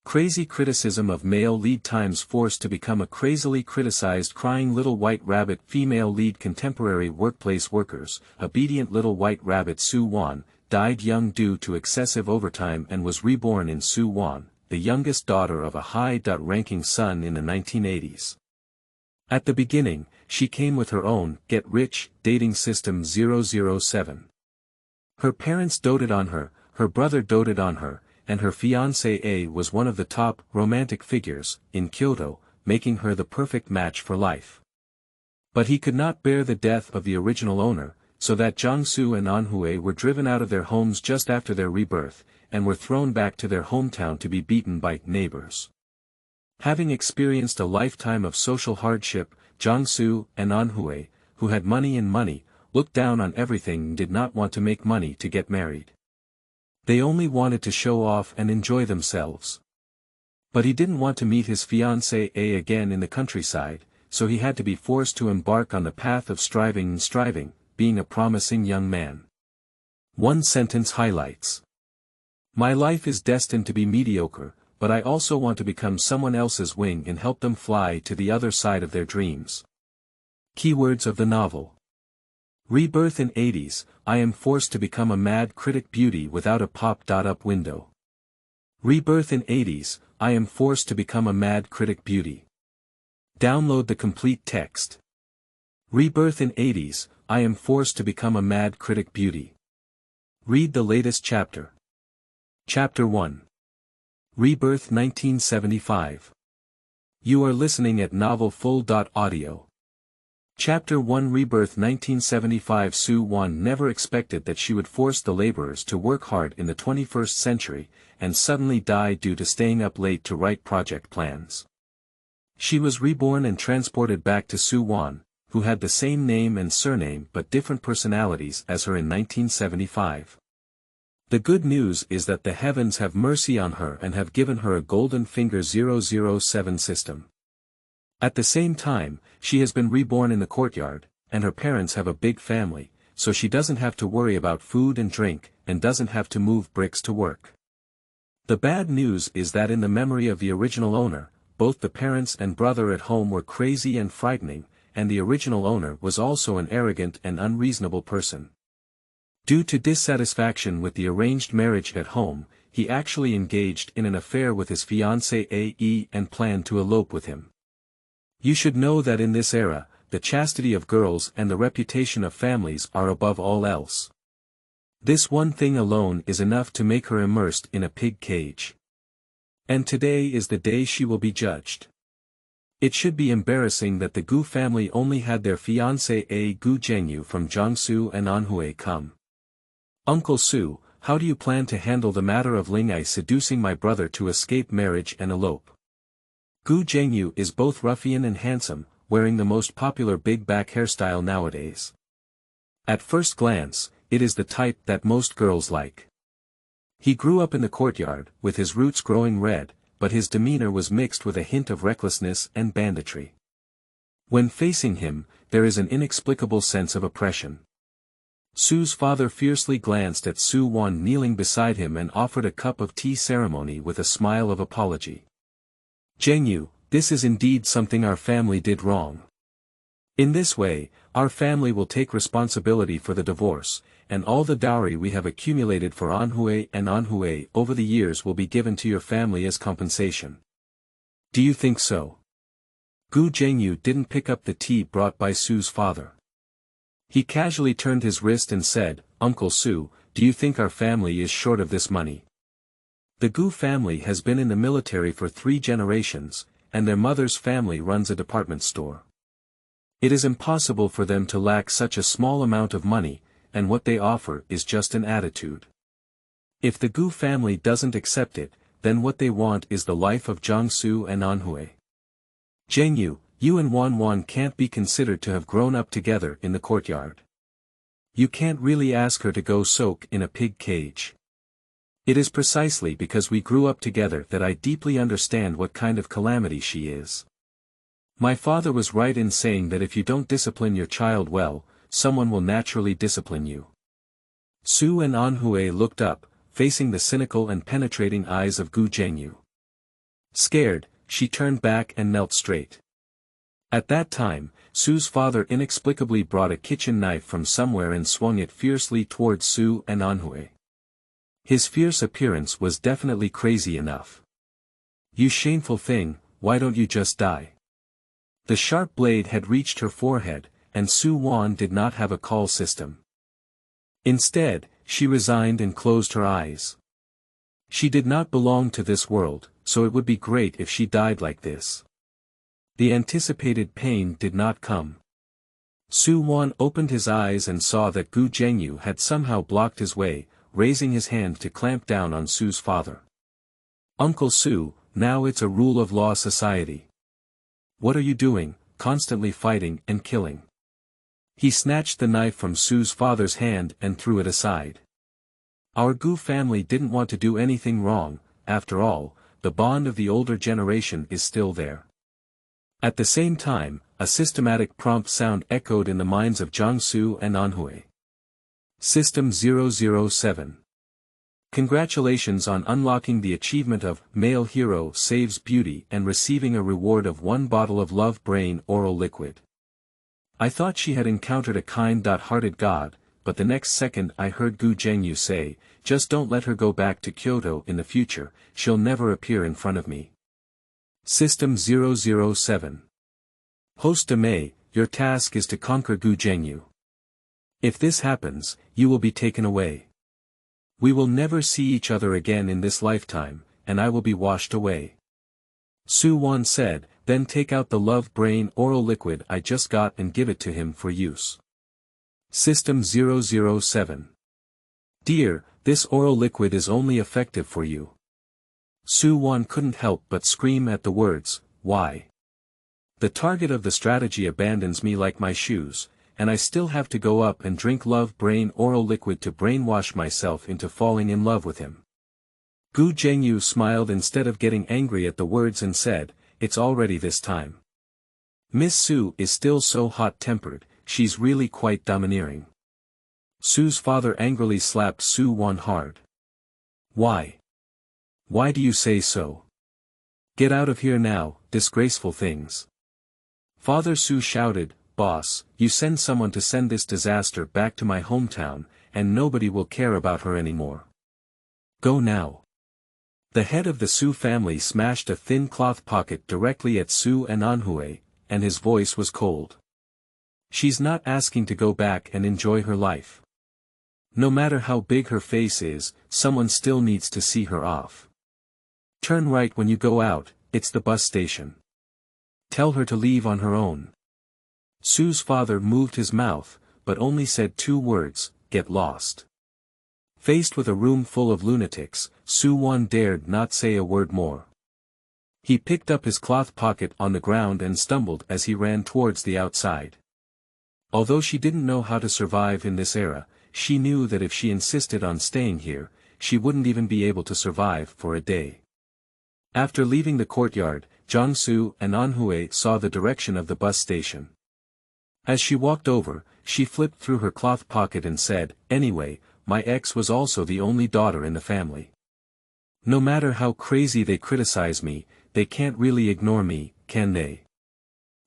Crazy criticism of male lead times forced to become a crazily criticized crying little white rabbit female lead contemporary workplace workers, obedient little white rabbit Su Wan, died young due to excessive overtime and was reborn in Su Wan, the youngest daughter of a high-ranking son in the 1980s. At the beginning, she came with her own get-rich dating system 007. Her parents doted on her, her brother doted on her, and her fiancé was one of the top romantic figures in Kyoto, making her the perfect match for life. But he could not bear the death of the original owner, so that Jiangsu and Anhui were driven out of their homes just after their rebirth, and were thrown back to their hometown to be beaten by neighbors. Having experienced a lifetime of social hardship, Jiangsu and Anhui, who had money, looked down on everything and did not want to make money to get married. They only wanted to show off and enjoy themselves. But he didn't want to meet his fiancée again in the countryside, so he had to be forced to embark on the path of striving, being a promising young man. One sentence highlights. My life is destined to be mediocre, but I also want to become someone else's wing and help them fly to the other side of their dreams. Keywords of the novel. Rebirth in 80s, I am forced to become a mad critic beauty without a pop-up window. Rebirth in 80s, I am forced to become a mad critic beauty. Download the complete text. Rebirth in 80s, I am forced to become a mad critic beauty. Read the latest chapter. Chapter 1. Rebirth 1975. You are listening at novelfull.audio. Chapter 1 Rebirth 1975 Su Wan never expected that she would force the laborers to work hard in the 21st century, and suddenly die due to staying up late to write project plans. She was reborn and transported back to Su Wan, who had the same name and surname but different personalities as her in 1975. The good news is that the heavens have mercy on her and have given her a golden finger 007 system. At the same time, she has been reborn in the courtyard, and her parents have a big family, so she doesn't have to worry about food and drink, and doesn't have to move bricks to work. The bad news is that in the memory of the original owner, both the parents and brother at home were crazy and frightening, and the original owner was also an arrogant and unreasonable person. Due to dissatisfaction with the arranged marriage at home, he actually engaged in an affair with his fiancée and planned to elope with him. You should know that in this era, the chastity of girls and the reputation of families are above all else. This one thing alone is enough to make her immersed in a pig cage. And today is the day she will be judged. It should be embarrassing that the Gu family only had their fiancé Gu Zhengyu from Jiangsu and Anhui come. Uncle Su, how do you plan to handle the matter of Lingai seducing my brother to escape marriage and elope? Gu Zhengyu is both ruffian and handsome, wearing the most popular big back hairstyle nowadays. At first glance, it is the type that most girls like. He grew up in the courtyard, with his roots growing red, but his demeanor was mixed with a hint of recklessness and banditry. When facing him, there is an inexplicable sense of oppression. Su's father fiercely glanced at Su Wan kneeling beside him and offered a cup of tea ceremony with a smile of apology. Zhengyu, this is indeed something our family did wrong. In this way, our family will take responsibility for the divorce, and all the dowry we have accumulated for Anhui over the years will be given to your family as compensation. Do you think so? Gu Zhengyu didn't pick up the tea brought by Su's father. He casually turned his wrist and said, Uncle Su, do you think our family is short of this money? The Gu family has been in the military for 3 generations, and their mother's family runs a department store. It is impossible for them to lack such a small amount of money, and what they offer is just an attitude. If the Gu family doesn't accept it, then what they want is the life of Jiangsu and Anhui. Zhengyu, you and Wan can't be considered to have grown up together in the courtyard. You can't really ask her to go soak in a pig cage. It is precisely because we grew up together that I deeply understand what kind of calamity she is. My father was right in saying that if you don't discipline your child well, someone will naturally discipline you. Su and Anhui looked up, facing the cynical and penetrating eyes of Gu Zhengyu. Scared, she turned back and knelt straight. At that time, Su's father inexplicably brought a kitchen knife from somewhere and swung it fiercely towards Su and Anhui. His fierce appearance was definitely crazy enough. "You shameful thing, why don't you just die?" The sharp blade had reached her forehead, and Su Wan did not have a call system. Instead, she resigned and closed her eyes. She did not belong to this world, so it would be great if she died like this. The anticipated pain did not come. Su Wan opened his eyes and saw that Zhengyu had somehow blocked his way, raising his hand to clamp down on Su's father. "Uncle Su, now it's a rule of law society. What are you doing, constantly fighting and killing?" He snatched the knife from Su's father's hand and threw it aside. "Our Gu family didn't want to do anything wrong, after all, the bond of the older generation is still there." At the same time, a systematic prompt sound echoed in the minds of Jiangsu and Anhui. System 007. Congratulations on unlocking the achievement of Male Hero Saves Beauty and receiving a reward of 1 bottle of Love Brain Oral Liquid. I thought she had encountered a kind-hearted god, but the next second I heard Zhengyu say, "Just don't let her go back to Kyoto in the future, she'll never appear in front of me." System 007. Host Mei, your task is to conquer Zhengyu. If this happens, you will be taken away. We will never see each other again in this lifetime, and I will be washed away. Su Wan said, "Then take out the Love Brain Oral Liquid I just got and give it to him for use." System 007. Dear, this oral liquid is only effective for you. Su Wan couldn't help but scream at the words, "Why? The target of the strategy abandons me like my shoes, and I still have to go up and drink Love Brain Oral Liquid to brainwash myself into falling in love with him." Zhengyu smiled instead of getting angry at the words and said, "It's already this time. Miss Su is still so hot-tempered, she's really quite domineering." Su's father angrily slapped Su Wan hard. "Why? Why do you say so? Get out of here now, disgraceful things." Father Su shouted, "Boss, you send someone to send this disaster back to my hometown, and nobody will care about her anymore. Go now." The head of the Su family smashed a thin cloth pocket directly at Su and Anhui, and his voice was cold. "She's not asking to go back and enjoy her life. No matter how big her face is, someone still needs to see her off. Turn right when you go out, it's the bus station. Tell her to leave on her own." Su's father moved his mouth, but only said 2 words, "Get lost." Faced with a room full of lunatics, Su Wan dared not say a word more. He picked up his cloth pocket on the ground and stumbled as he ran towards the outside. Although she didn't know how to survive in this era, she knew that if she insisted on staying here, she wouldn't even be able to survive for a day. After leaving the courtyard, Jiangsu and Anhui saw the direction of the bus station. As she walked over, she flipped through her cloth pocket and said, "Anyway, my ex was also the only daughter in the family. No matter how crazy they criticize me, they can't really ignore me, can they?"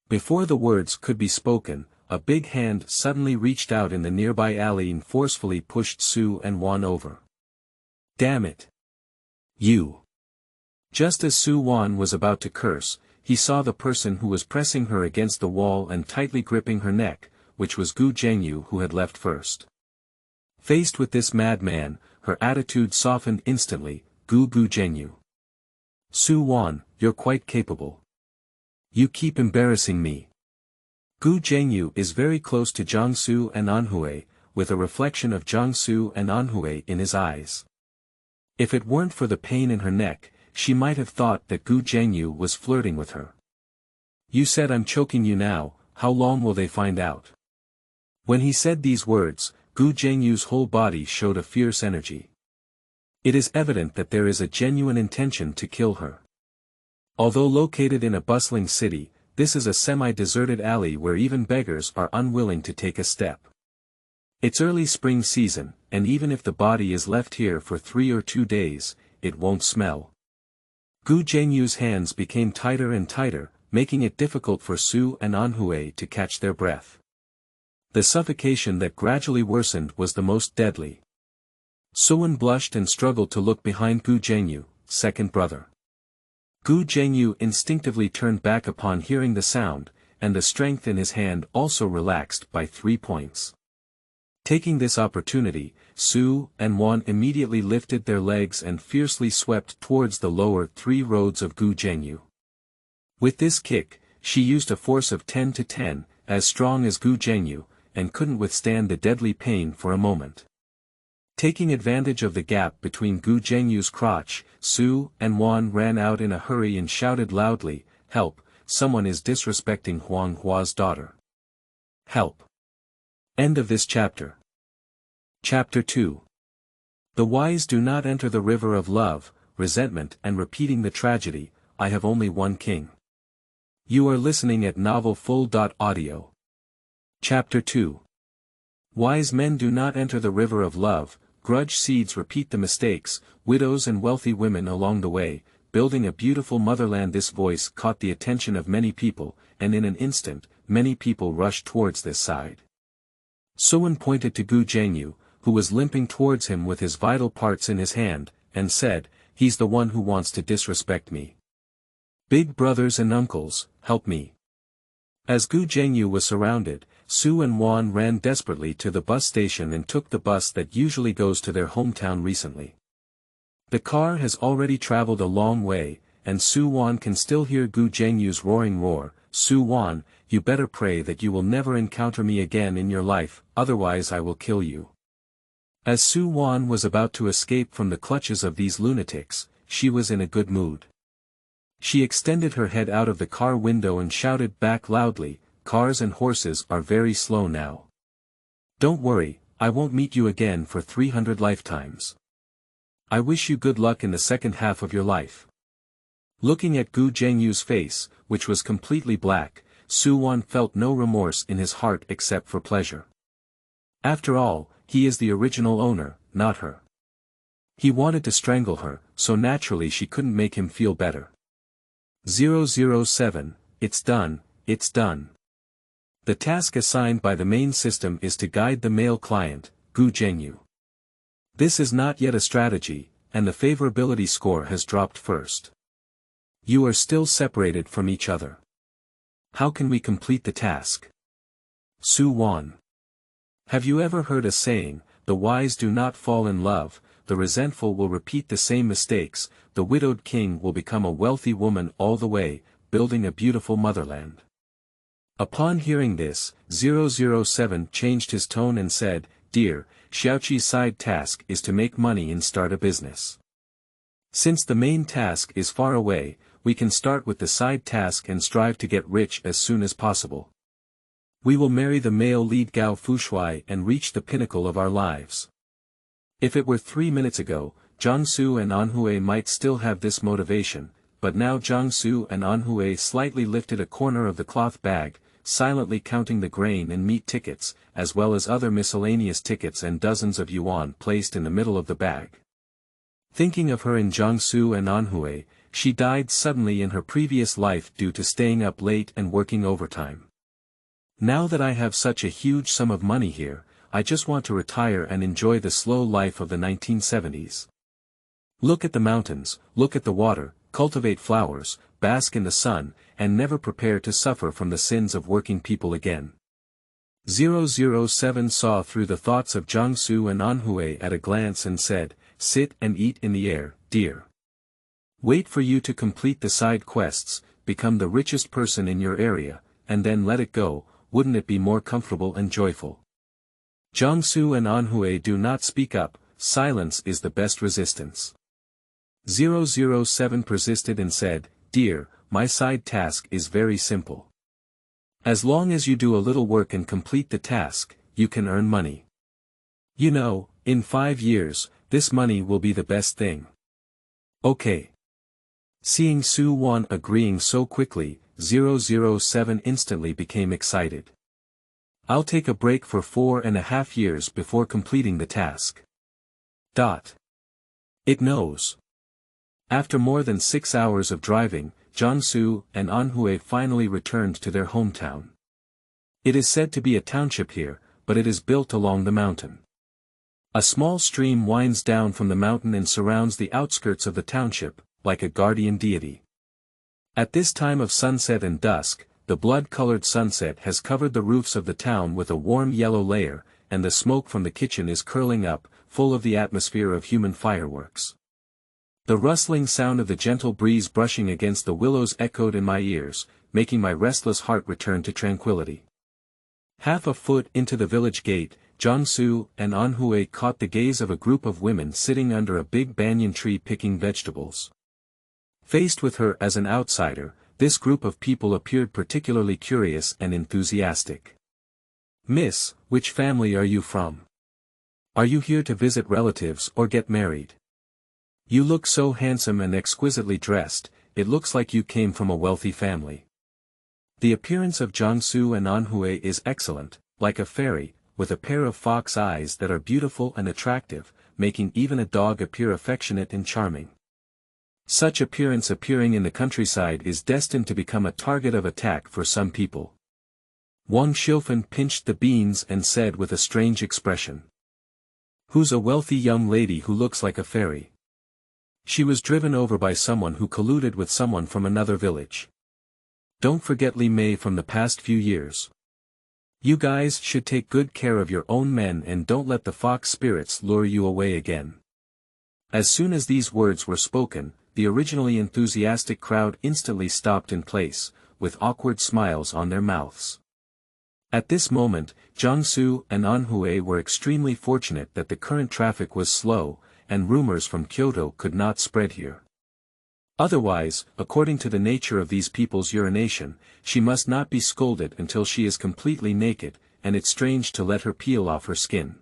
Before the words could be spoken, a big hand suddenly reached out in the nearby alley and forcefully pushed Su and Wan over. "Damn it! You!" Just as Su Wan was about to curse, he saw the person who was pressing her against the wall and tightly gripping her neck, which was Zhengyu who had left first. Faced with this madman, her attitude softened instantly. Zhengyu. "Su Wan, you're quite capable. You keep embarrassing me." Zhengyu is very close to Jiangsu and Anhui, with a reflection of Jiangsu and Anhui in his eyes. If it weren't for the pain in her neck, she might have thought that Zhengyu was flirting with her. "You said I'm choking you now, how long will they find out?" When he said these words, Zhengyu's whole body showed a fierce energy. It is evident that there is a genuine intention to kill her. Although located in a bustling city, this is a semi-deserted alley where even beggars are unwilling to take a step. It's early spring season, and even if the body is left here for 3 or 2 days, it won't smell. Gu Zhengyu's hands became tighter and tighter, making it difficult for Su and Anhui to catch their breath. The suffocation that gradually worsened was the most deadly. Su Wan blushed and struggled to look behind Gu Zhengyu, second brother. Gu Zhengyu instinctively turned back upon hearing the sound, and the strength in his hand also relaxed by 3 points. Taking this opportunity, Su and Wan immediately lifted their legs and fiercely swept towards the lower 3 roads of Gu Zhengyu. With this kick, she used a force of 10 to 10, as strong as Gu Zhengyu, and couldn't withstand the deadly pain for a moment. Taking advantage of the gap between Gu Zhengyu's crotch, Su and Wan ran out in a hurry and shouted loudly, "Help, someone is disrespecting Huang Hua's daughter. Help." End of this chapter. Chapter 2. The wise do not enter the river of love, resentment and repeating the tragedy, I have only one king. You are listening at novelfull.audio. Chapter 2. Wise men do not enter the river of love, grudge seeds repeat the mistakes, widows and wealthy women along the way, building a beautiful motherland. This voice caught the attention of many people, and in an instant, many people rushed towards this side. Su Wan pointed to Gu Zhengyu, who was limping towards him with his vital parts in his hand, and said, "He's the one who wants to disrespect me. Big brothers and uncles, help me." As Gu Zhengyu was surrounded, Su and Wan ran desperately to the bus station and took the bus that usually goes to their hometown recently. The car has already traveled a long way, and Su Wan can still hear Gu Zhengyu's roaring roar, "Su Wan, you better pray that you will never encounter me again in your life, otherwise I will kill you." As Su Wan was about to escape from the clutches of these lunatics, she was in a good mood. She extended her head out of the car window and shouted back loudly, "Cars and horses are very slow now. Don't worry, I won't meet you again for 300 lifetimes. I wish you good luck in the second half of your life." Looking at Gu Zhengyu's face, which was completely black, Su Wan felt no remorse in his heart except for pleasure. After all, he is the original owner, not her. He wanted to strangle her, so naturally she couldn't make him feel better. 007, it's done, it's done. The task assigned by the main system is to guide the male client, Gu Zhengyu. This is not yet a strategy, and the favorability score has dropped first. You are still separated from each other. How can we complete the task? Su Wan. Have you ever heard a saying, the wise do not fall in love, the resentful will repeat the same mistakes, the widowed king will become a wealthy woman all the way, building a beautiful motherland. Upon hearing this, 007 changed his tone and said, "Dear, Xiaoqi's side task is to make money and start a business. Since the main task is far away, we can start with the side task and strive to get rich as soon as possible. We will marry the male lead Gao Fushui and reach the pinnacle of our lives." If it were 3 minutes ago, Jiangsu and Anhui might still have this motivation, but now Jiangsu and Anhui slightly lifted a corner of the cloth bag, silently counting the grain and meat tickets, as well as other miscellaneous tickets and dozens of yuan placed in the middle of the bag. Thinking of her in Jiangsu and Anhui, she died suddenly in her previous life due to staying up late and working overtime. Now that I have such a huge sum of money here, I just want to retire and enjoy the slow life of the 1970s. Look at the mountains, look at the water, cultivate flowers, bask in the sun, and never prepare to suffer from the sins of working people again. 007 saw through the thoughts of Jiangsu and Anhui at a glance and said, "Sit and eat in the air, dear. Wait for you to complete the side quests, become the richest person in your area, and then let it go, wouldn't it be more comfortable and joyful?" Jiangsu and Anhui do not speak up, silence is the best resistance. 007 persisted and said, "Dear, my side task is very simple. As long as you do a little work and complete the task, you can earn money. You know, in 5 years, this money will be the best thing." Okay. Seeing Su Wan agreeing so quickly, 007 instantly became excited. "I'll take a break for 4.5 years before completing the task." It knows. After more than 6 hours of driving, Jiangsu and Anhui finally returned to their hometown. It is said to be a township here, but it is built along the mountain. A small stream winds down from the mountain and surrounds the outskirts of the township, like a guardian deity. At this time of sunset and dusk, the blood-colored sunset has covered the roofs of the town with a warm yellow layer, and the smoke from the kitchen is curling up, full of the atmosphere of human fireworks. The rustling sound of the gentle breeze brushing against the willows echoed in my ears, making my restless heart return to tranquility. Half a foot into the village gate, Jiangsu and Anhui caught the gaze of a group of women sitting under a big banyan tree picking vegetables. Faced with her as an outsider, this group of people appeared particularly curious and enthusiastic. "Miss, which family are you from? Are you here to visit relatives or get married? You look so handsome and exquisitely dressed, it looks like you came from a wealthy family." The appearance of Jiangsu and Anhui is excellent, like a fairy, with a pair of fox eyes that are beautiful and attractive, making even a dog appear affectionate and charming. Such appearance appearing in the countryside is destined to become a target of attack for some people. Wang Xiufan pinched the beans and said with a strange expression. "Who's a wealthy young lady who looks like a fairy? She was driven over by someone who colluded with someone from another village. Don't forget Li Mei from the past few years. You guys should take good care of your own men and don't let the fox spirits lure you away again." As soon as these words were spoken, the originally enthusiastic crowd instantly stopped in place, with awkward smiles on their mouths. At this moment, Jiangsu and Anhui were extremely fortunate that the current traffic was slow, and rumors from Kyoto could not spread here. Otherwise, according to the nature of these people's urination, she must not be scolded until she is completely naked, and it's strange to let her peel off her skin.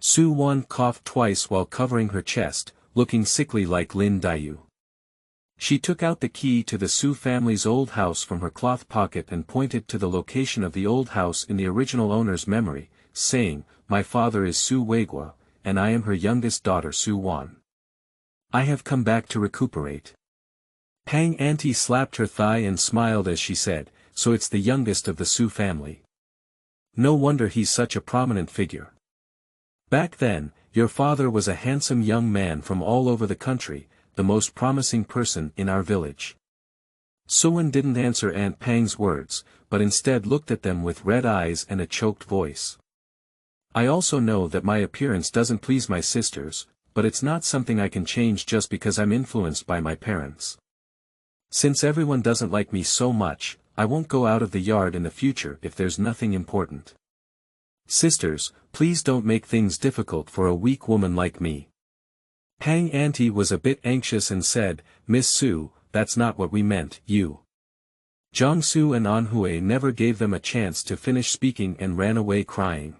Su Wan coughed twice while covering her chest, looking sickly like Lin Daiyu. She took out the key to the Su family's old house from her cloth pocket and pointed to the location of the old house in the original owner's memory, saying, "My father is Su Weigua, and I am her youngest daughter Su Wan. I have come back to recuperate." Pang Auntie slapped her thigh and smiled as she said, "So it's the youngest of the Su family. No wonder he's such a prominent figure. Back then, your father was a handsome young man from all over the country, the most promising person in our village." Su Wan didn't answer Aunt Pang's words, but instead looked at them with red eyes and a choked voice. "I also know that my appearance doesn't please my sisters, but it's not something I can change just because I'm influenced by my parents. Since everyone doesn't like me so much, I won't go out of the yard in the future if there's nothing important. Sisters, please don't make things difficult for a weak woman like me." Pang Auntie was a bit anxious and said, "Miss Su, that's not what we meant, you." Jiangsu and Anhui never gave them a chance to finish speaking and ran away crying.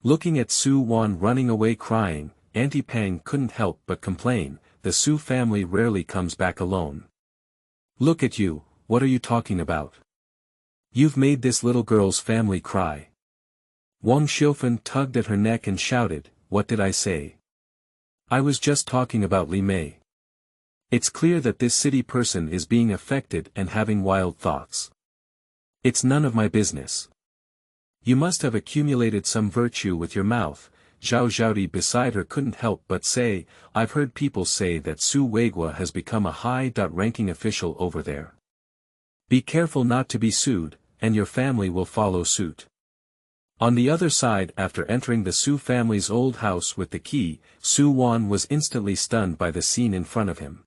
Looking at Su Wan running away crying, Auntie Pang couldn't help but complain, "The Su family rarely comes back alone. Look at you, what are you talking about? You've made this little girl's family cry." Wang Xiufan tugged at her neck and shouted, "What did I say? I was just talking about Li Mei. It's clear that this city person is being affected and having wild thoughts. It's none of my business. You must have accumulated some virtue with your mouth." Zhao Zhaodi beside her couldn't help but say, "I've heard people say that Su Weigua has become a high-ranking official over there. Be careful not to be sued, and your family will follow suit." On the other side, after entering the Su family's old house with the key, Su Wan was instantly stunned by the scene in front of him.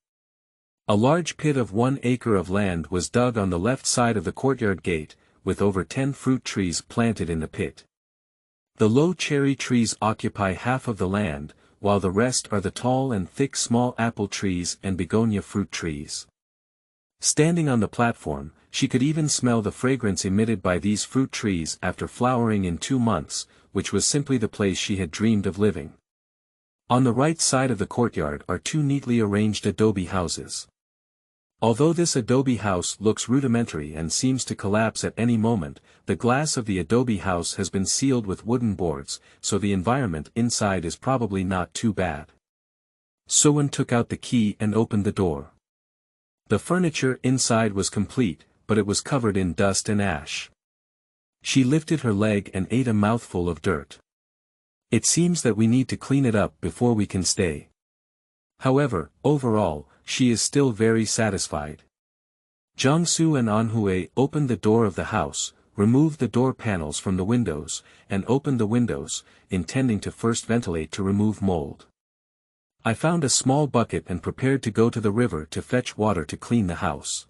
A large pit of 1 acre of land was dug on the left side of the courtyard gate, with over 10 fruit trees planted in the pit. The low cherry trees occupy half of the land, while the rest are the tall and thick small apple trees and begonia fruit trees. Standing on the platform, she could even smell the fragrance emitted by these fruit trees after flowering in 2 months, which was simply the place she had dreamed of living. On the right side of the courtyard are 2 neatly arranged adobe houses. Although this adobe house looks rudimentary and seems to collapse at any moment, the glass of the adobe house has been sealed with wooden boards, so the environment inside is probably not too bad. Su Wan took out the key and opened the door. The furniture inside was complete, but it was covered in dust and ash. She lifted her leg and ate a mouthful of dirt. It seems that we need to clean it up before we can stay. However, overall, she is still very satisfied. Jiangsu and Anhui opened the door of the house, removed the door panels from the windows, and opened the windows, intending to first ventilate to remove mold. I found a small bucket and prepared to go to the river to fetch water to clean the house.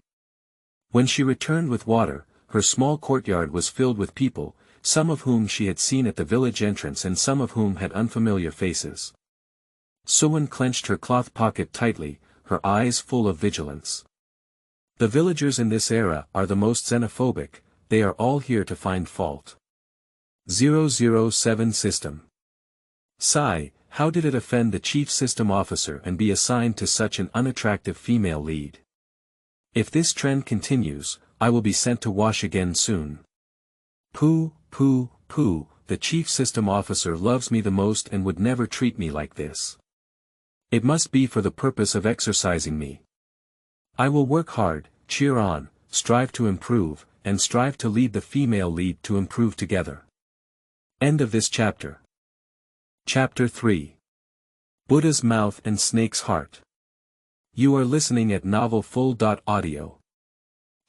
When she returned with water, her small courtyard was filled with people, some of whom she had seen at the village entrance and some of whom had unfamiliar faces. Su Wan clenched her cloth pocket tightly, her eyes full of vigilance. The villagers in this era are the most xenophobic, they are all here to find fault. 007 System. Sigh, how did it offend the chief system officer and be assigned to such an unattractive female lead? If this trend continues, I will be sent to wash again soon. Pooh, the chief system officer loves me the most and would never treat me like this. It must be for the purpose of exercising me. I will work hard, cheer on, strive to improve, and strive to lead the female lead to improve together. End of this chapter. Chapter 3. Buddha's Mouth and Snake's Heart. You are listening at novelfull.audio.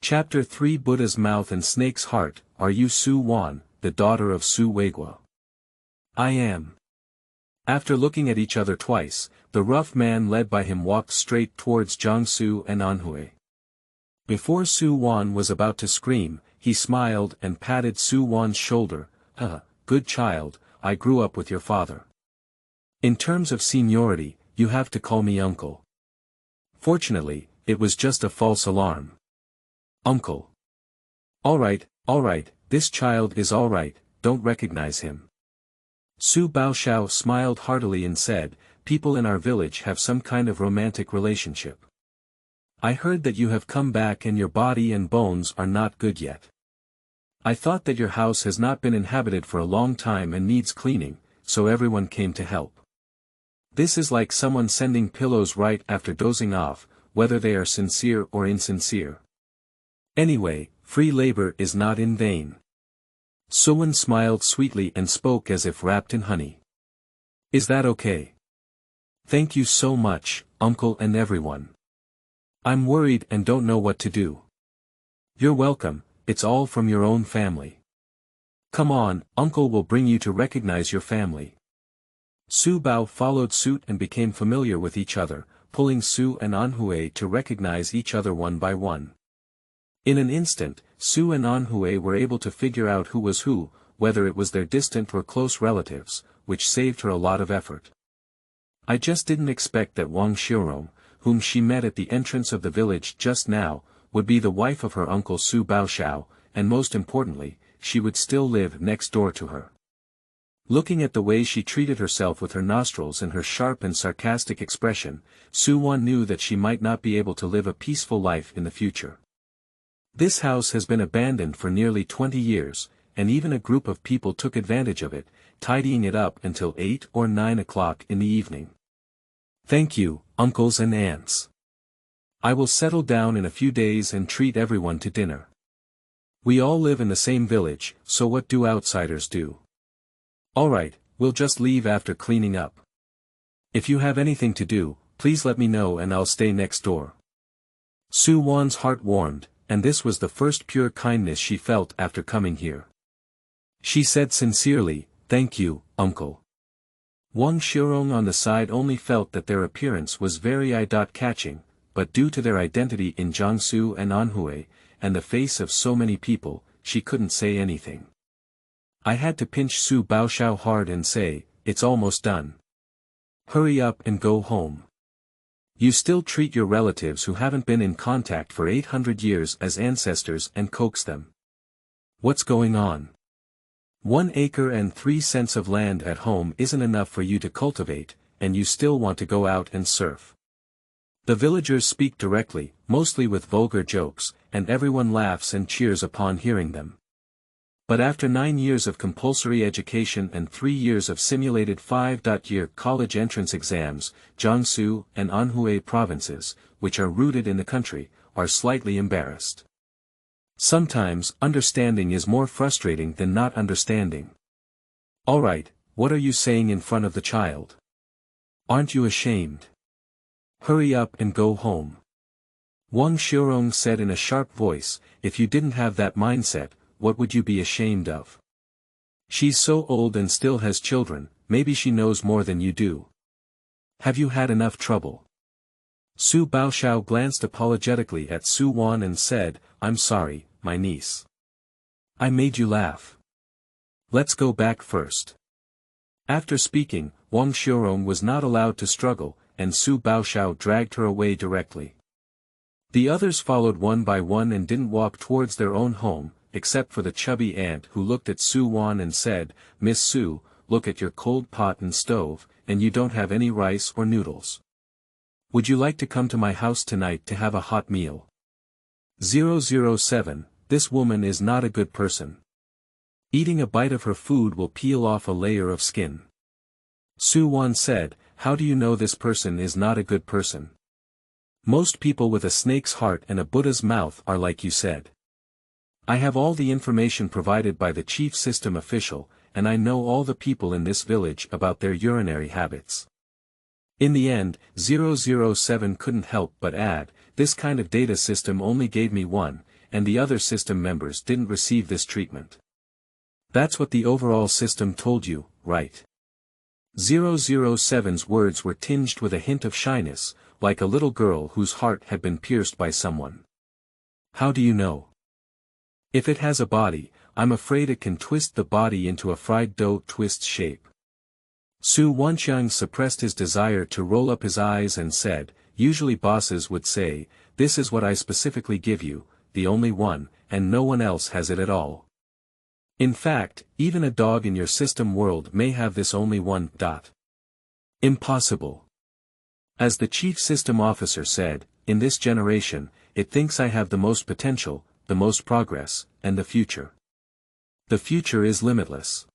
Chapter 3 Buddha's Mouth and Snake's Heart. Are you Su Wan, the daughter of Su Weiguo? I am. After looking at each other twice, the rough man led by him walked straight towards Jiangsu and Anhui. Before Su Wan was about to scream, he smiled and patted Su Wan's shoulder. Good child, I grew up with your father. In terms of seniority, you have to call me uncle. Fortunately, it was just a false alarm. Uncle. Alright, this child is alright, don't recognize him. Su Baoxiao smiled heartily and said, people in our village have some kind of romantic relationship. I heard that you have come back and your body and bones are not good yet. I thought that your house has not been inhabited for a long time and needs cleaning, so everyone came to help. This is like someone sending pillows right after dozing off, whether they are sincere or insincere. Anyway, free labor is not in vain. Su Wan smiled sweetly and spoke as if wrapped in honey. Is that okay? Thank you so much, uncle and everyone. I'm worried and don't know what to do. You're welcome, it's all from your own family. Come on, uncle will bring you to recognize your family. Su Bao followed suit and became familiar with each other, pulling Su and Anhui to recognize each other one by one. In an instant, Su and Anhui were able to figure out who was who, whether it was their distant or close relatives, which saved her a lot of effort. I just didn't expect that Wang Xiurong, whom she met at the entrance of the village just now, would be the wife of her uncle Su Baoxiao, and most importantly, she would still live next door to her. Looking at the way she treated herself with her nostrils and her sharp and sarcastic expression, Su Wan knew that she might not be able to live a peaceful life in the future. This house has been abandoned for nearly 20 years, and even a group of people took advantage of it, tidying it up until 8 or 9 o'clock in the evening. Thank you, uncles and aunts. I will settle down in a few days and treat everyone to dinner. We all live in the same village, so what do outsiders do? Alright, we'll just leave after cleaning up. If you have anything to do, please let me know and I'll stay next door. Su Wan's heart warmed, and this was the first pure kindness she felt after coming here. She said sincerely, thank you, uncle. Wang Xiurong on the side only felt that their appearance was very eye-catching, but due to their identity in Jiangsu and Anhui, and the face of so many people, she couldn't say anything. I had to pinch Su Baoxiao hard and say, it's almost done. Hurry up and go home. You still treat your relatives who haven't been in contact for 800 years as ancestors and coax them. What's going on? 1 acre and 3 cents of land at home isn't enough for you to cultivate, and you still want to go out and surf. The villagers speak directly, mostly with vulgar jokes, and everyone laughs and cheers upon hearing them. But after 9 years of compulsory education and 3 years of simulated 5-year college entrance exams, Jiangsu and Anhui provinces, which are rooted in the country, are slightly embarrassed. Sometimes, understanding is more frustrating than not understanding. Alright, what are you saying in front of the child? Aren't you ashamed? Hurry up and go home. Wang Xiurong said in a sharp voice, if you didn't have that mindset, what would you be ashamed of? She's so old and still has children, maybe she knows more than you do. Have you had enough trouble? Su Baoxiao glanced apologetically at Su Wan and said, I'm sorry, my niece. I made you laugh. Let's go back first. After speaking, Wang Xiurong was not allowed to struggle, and Su Baoxiao dragged her away directly. The others followed one by one and didn't walk towards their own home, except for the chubby aunt who looked at Su Wan and said, Miss Su, look at your cold pot and stove, and you don't have any rice or noodles. Would you like to come to my house tonight to have a hot meal? 007, this woman is not a good person. Eating a bite of her food will peel off a layer of skin. Su Wan said, how do you know this person is not a good person? Most people with a snake's heart and a Buddha's mouth are like you said. I have all the information provided by the chief system official, and I know all the people in this village about their urinary habits. In the end, 007 couldn't help but add, this kind of data system only gave me one, and the other system members didn't receive this treatment. That's what the overall system told you, right? 007's words were tinged with a hint of shyness, like a little girl whose heart had been pierced by someone. How do you know? If it has a body, I'm afraid it can twist the body into a fried dough twist shape. Su Wanqiang suppressed his desire to roll up his eyes and said, usually bosses would say, this is what I specifically give you, the only one, and no one else has it at all. In fact, even a dog in your system world may have this only one. Impossible. As the chief system officer said, in this generation, it thinks I have the most potential, the most progress, and the future. The future is limitless.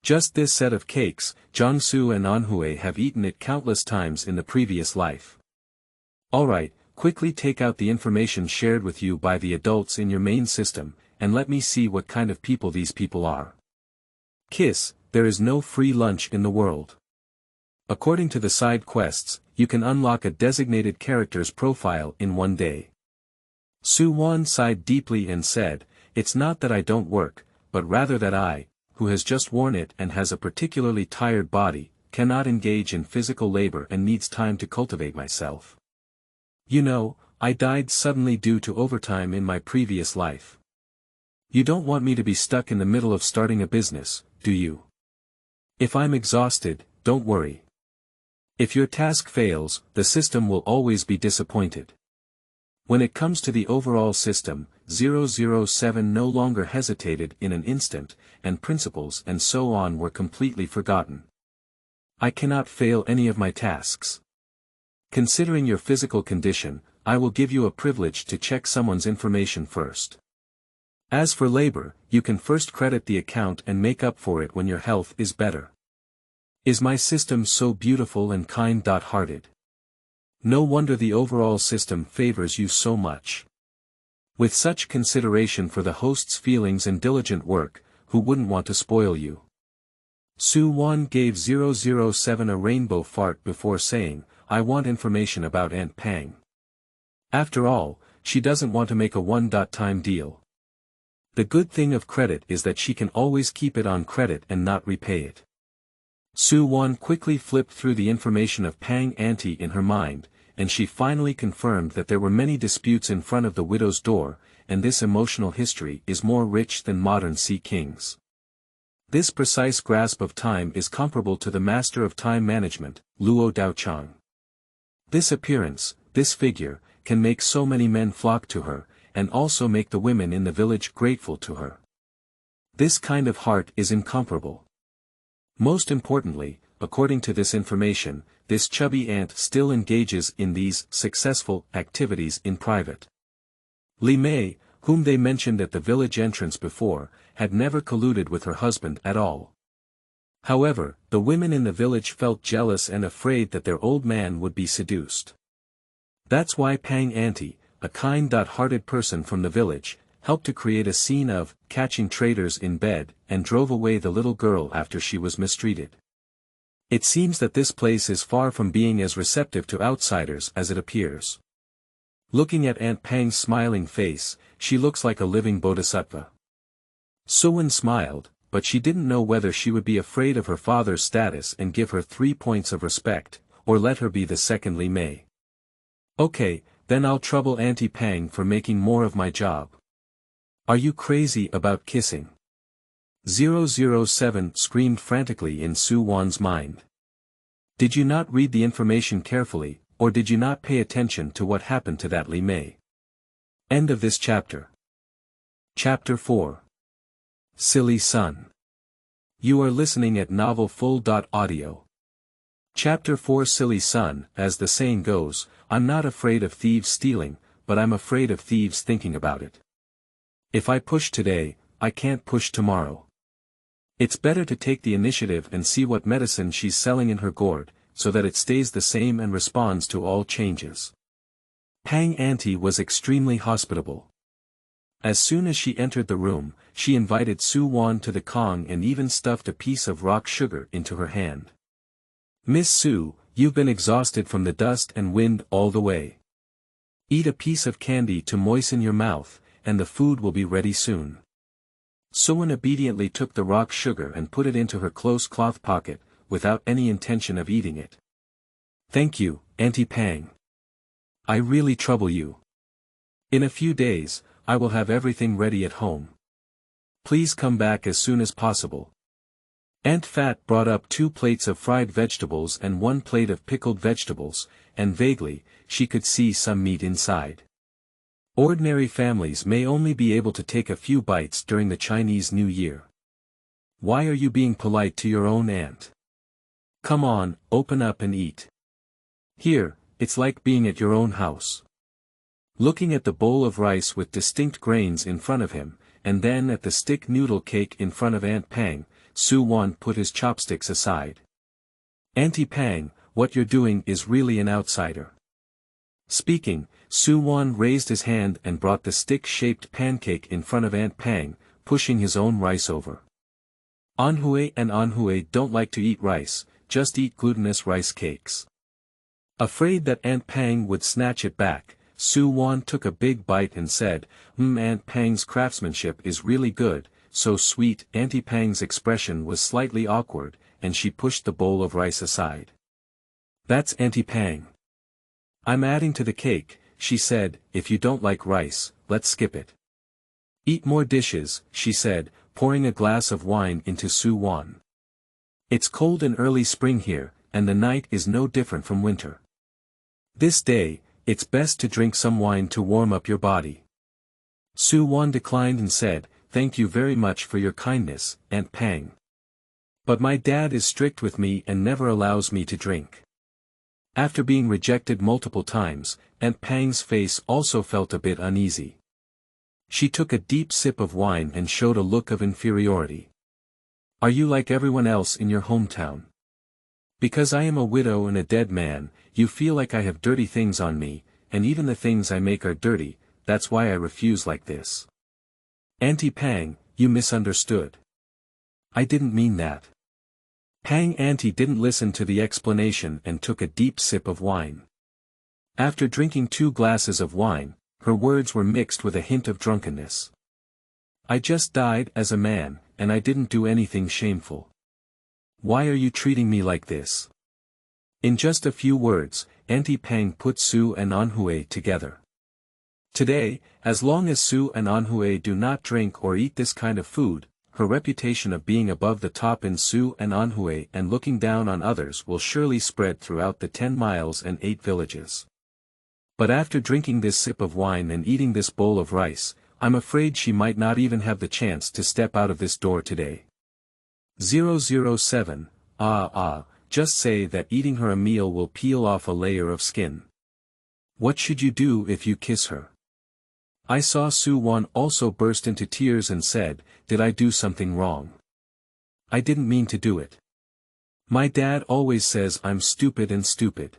Just this set of cakes, Jiangsu and Anhui have eaten it countless times in the previous life. Alright, quickly take out the information shared with you by the adults in your main system, and let me see what kind of people these people are. Kiss, there is no free lunch in the world. According to the side quests, you can unlock a designated character's profile in one day. Su Wan sighed deeply and said, it's not that I don't work, but rather that I, who has just worn it and has a particularly tired body, cannot engage in physical labor and needs time to cultivate myself. You know, I died suddenly due to overtime in my previous life. You don't want me to be stuck in the middle of starting a business, do you? If I'm exhausted, don't worry. If your task fails, the system will always be disappointed. When it comes to the overall system, 007 no longer hesitated in an instant, and principles and so on were completely forgotten. I cannot fail any of my tasks. Considering your physical condition, I will give you a privilege to check someone's information first. As for labor, you can first credit the account and make up for it when your health is better. Is my system so beautiful and kind-hearted? No wonder the overall system favors you so much. With such consideration for the host's feelings and diligent work, who wouldn't want to spoil you? Su Wan gave 007 a rainbow fart before saying, I want information about Aunt Pang. After all, she doesn't want to make a one-time deal. The good thing of credit is that she can always keep it on credit and not repay it. Su Wan quickly flipped through the information of Pang Auntie in her mind, and she finally confirmed that there were many disputes in front of the widow's door, and this emotional history is more rich than modern sea kings. This precise grasp of time is comparable to the master of time management, Luo Daochang. This appearance, this figure, can make so many men flock to her, and also make the women in the village grateful to her. This kind of heart is incomparable. Most importantly, according to this information, this chubby aunt still engages in these successful activities in private. Li Mei, whom they mentioned at the village entrance before, had never colluded with her husband at all. However, the women in the village felt jealous and afraid that their old man would be seduced. That's why Pang Auntie, a kind-hearted person from the village, helped to create a scene of catching traitors in bed and drove away the little girl after she was mistreated. It seems that this place is far from being as receptive to outsiders as it appears. Looking at Aunt Pang's smiling face, she looks like a living bodhisattva. Su Wan smiled, but she didn't know whether she would be afraid of her father's status and give her 3 points of respect, or let her be the second Li Mei. Okay, then I'll trouble Auntie Pang for making more of my job. Are you crazy about kissing? 007 screamed frantically in Su Wan's mind. Did you not read the information carefully, or did you not pay attention to what happened to that Li Mei? End of this chapter. Chapter 4. Silly Son. You are listening at novelfull.audio. Chapter 4. Silly Son. As the saying goes, I'm not afraid of thieves stealing, but I'm afraid of thieves thinking about it. If I push today, I can't push tomorrow. It's better to take the initiative and see what medicine she's selling in her gourd, so that it stays the same and responds to all changes. Pang Auntie was extremely hospitable. As soon as she entered the room, she invited Su Wan to the Kong and even stuffed a piece of rock sugar into her hand. Miss Su, you've been exhausted from the dust and wind all the way. Eat a piece of candy to moisten your mouth, and the food will be ready soon. Su Wan obediently took the rock sugar and put it into her close cloth pocket, without any intention of eating it. Thank you, Auntie Pang. I really trouble you. In a few days, I will have everything ready at home. Please come back as soon as possible. Aunt Fat brought up 2 plates of fried vegetables and 1 plate of pickled vegetables, and vaguely, she could see some meat inside. Ordinary families may only be able to take a few bites during the Chinese New Year. Why are you being polite to your own aunt? Come on, open up and eat. Here, it's like being at your own house. Looking at the bowl of rice with distinct grains in front of him, and then at the stick noodle cake in front of Aunt Pang, Su Wan put his chopsticks aside. Auntie Pang, what you're doing is really an outsider. Speaking, Su Wan raised his hand and brought the stick-shaped pancake in front of Aunt Pang, pushing his own rice over. Anhui and Anhui don't like to eat rice, just eat glutinous rice cakes. Afraid that Aunt Pang would snatch it back, Su Wan took a big bite and said, Aunt Pang's craftsmanship is really good, so sweet. Auntie Pang's expression was slightly awkward, and she pushed the bowl of rice aside. That's Auntie Pang. I'm adding to the cake, she said. If you don't like rice, let's skip it. Eat more dishes, she said, pouring a glass of wine into Su Wan. It's cold in early spring here, and the night is no different from winter. This day, it's best to drink some wine to warm up your body. Su Wan declined and said, Thank you very much for your kindness, Aunt Pang. But my dad is strict with me and never allows me to drink. After being rejected multiple times, Aunt Pang's face also felt a bit uneasy. She took a deep sip of wine and showed a look of inferiority. Are you like everyone else in your hometown? Because I am a widow and a dead man, you feel like I have dirty things on me, and even the things I make are dirty. That's why I refuse like this. Auntie Pang, you misunderstood. I didn't mean that. Pang Auntie didn't listen to the explanation and took a deep sip of wine. After drinking 2 glasses of wine, her words were mixed with a hint of drunkenness. I just died as a man, and I didn't do anything shameful. Why are you treating me like this? In just a few words, Auntie Pang put Su and Anhui together. Today, as long as Su and Anhui do not drink or eat this kind of food, her reputation of being above the top in Su and Anhui and looking down on others will surely spread throughout the 10 miles and 8 villages. But after drinking this sip of wine and eating this bowl of rice, I'm afraid she might not even have the chance to step out of this door today. 007, just say that eating her a meal will peel off a layer of skin. What should you do if you kiss her? I saw Su Wan also burst into tears and said, "Did I do something wrong? I didn't mean to do it. My dad always says I'm stupid and stupid.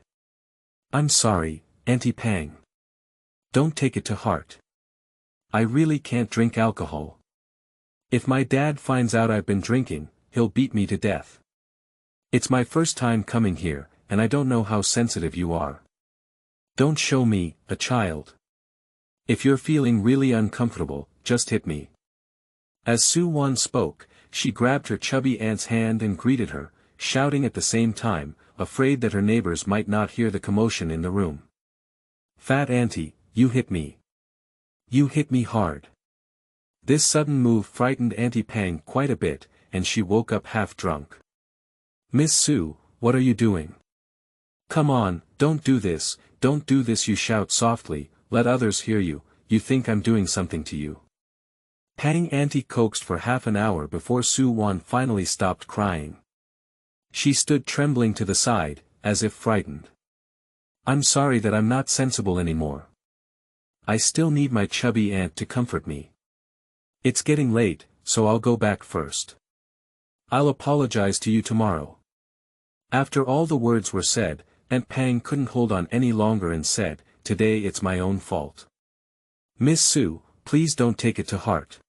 I'm sorry, Auntie Pang. Don't take it to heart. I really can't drink alcohol. If my dad finds out I've been drinking, he'll beat me to death. It's my first time coming here, and I don't know how sensitive you are. Don't show me, a child. If you're feeling really uncomfortable, just hit me." As Su Wan spoke, she grabbed her chubby aunt's hand and greeted her, shouting at the same time, afraid that her neighbors might not hear the commotion in the room. "Fat auntie, you hit me. You hit me hard." This sudden move frightened Auntie Pang quite a bit, and she woke up half drunk. "Miss Su, what are you doing? Come on, don't do this, you shout softly, let others hear you, you think I'm doing something to you." Pang Auntie coaxed for half an hour before Su Wan finally stopped crying. She stood trembling to the side, as if frightened. "I'm sorry that I'm not sensible anymore. I still need my chubby aunt to comfort me. It's getting late, so I'll go back first. I'll apologize to you tomorrow." After all the words were said, Aunt Pang couldn't hold on any longer and said, "Today it's my own fault. Miss Su, please don't take it to heart.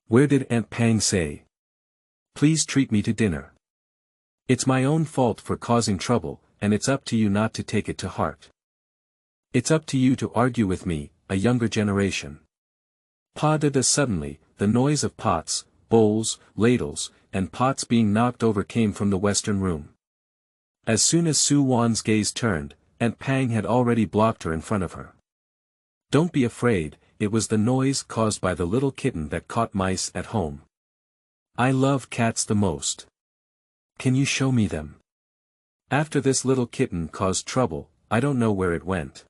Where did Aunt Pang say? Please treat me to dinner. It's my own fault for causing trouble, and it's up to you not to take it to heart. It's up to you to argue with me, a younger generation." Pa-da-da. Suddenly, the noise of pots, bowls, ladles, and pots being knocked over came from the western room. As soon as Su Wan's gaze turned, Aunt Pang had already blocked her in front of her. "Don't be afraid, it was the noise caused by the little kitten that caught mice at home. I love cats the most. Can you show me them? After this little kitten caused trouble, I don't know where it went.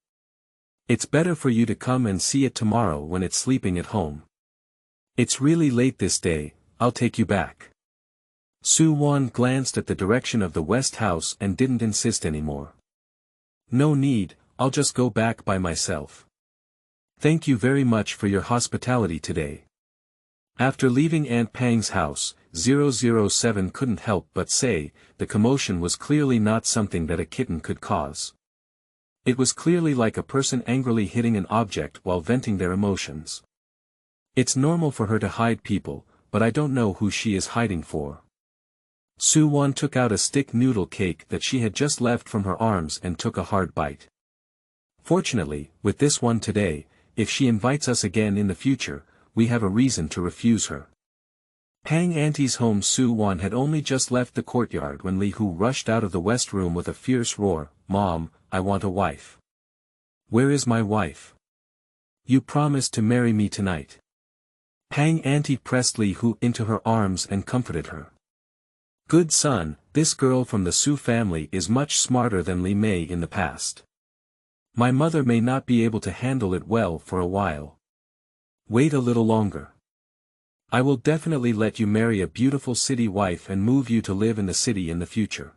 It's better for you to come and see it tomorrow when it's sleeping at home. It's really late this day, I'll take you back." Su Wan glanced at the direction of the West House and didn't insist anymore. "No need, I'll just go back by myself. Thank you very much for your hospitality today." After leaving Aunt Pang's house, 007 couldn't help but say, the commotion was clearly not something that a kitten could cause. It was clearly like a person angrily hitting an object while venting their emotions. It's normal for her to hide people, but I don't know who she is hiding for. Su Wan took out a stick noodle cake that she had just left from her arms and took a hard bite. "Fortunately, with this one today, if she invites us again in the future, we have a reason to refuse her." Pang Auntie's home. Su Wan had only just left the courtyard when Li Hu rushed out of the west room with a fierce roar, "Mom, I want a wife. Where is my wife? You promised to marry me tonight." Pang Auntie pressed Li Hu into her arms and comforted her. "Good son, this girl from the Su family is much smarter than Li Mei in the past. My mother may not be able to handle it well for a while. Wait a little longer. I will definitely let you marry a beautiful city wife and move you to live in the city in the future.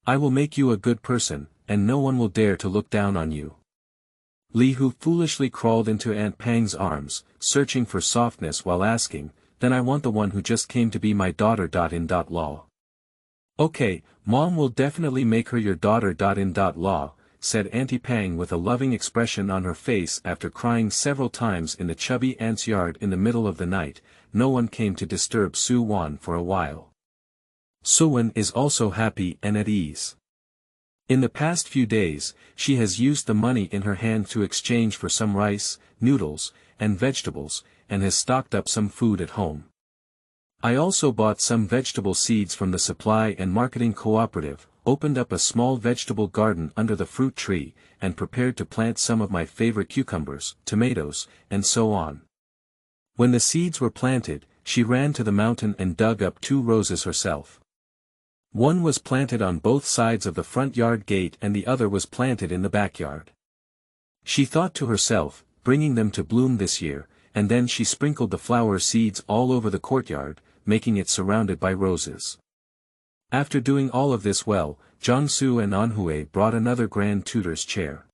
I will make you a good person, and no one will dare to look down on you." Li Hu foolishly crawled into Aunt Pang's arms, searching for softness while asking, "Then I want the one who just came to be my daughter. In law." "Okay, Mom will definitely make her your daughter. In law, said Auntie Pang with a loving expression on her face after crying several times in the chubby aunt's yard in the middle of the night. No one came to disturb Su Wan for a while. Su Wan is also happy and at ease. In the past few days, she has used the money in her hand to exchange for some rice, noodles, and vegetables, and has stocked up some food at home. I also bought some vegetable seeds from the Supply and Marketing Cooperative, opened up a small vegetable garden under the fruit tree, and prepared to plant some of my favorite cucumbers, tomatoes, and so on. When the seeds were planted, she ran to the mountain and dug up 2 roses herself. One was planted on both sides of the front yard gate and the other was planted in the backyard. She thought to herself, bringing them to bloom this year, and then she sprinkled the flower seeds all over the courtyard, making it surrounded by roses. After doing all of this well, Jiangsu and Anhui brought another grand tutor's chair.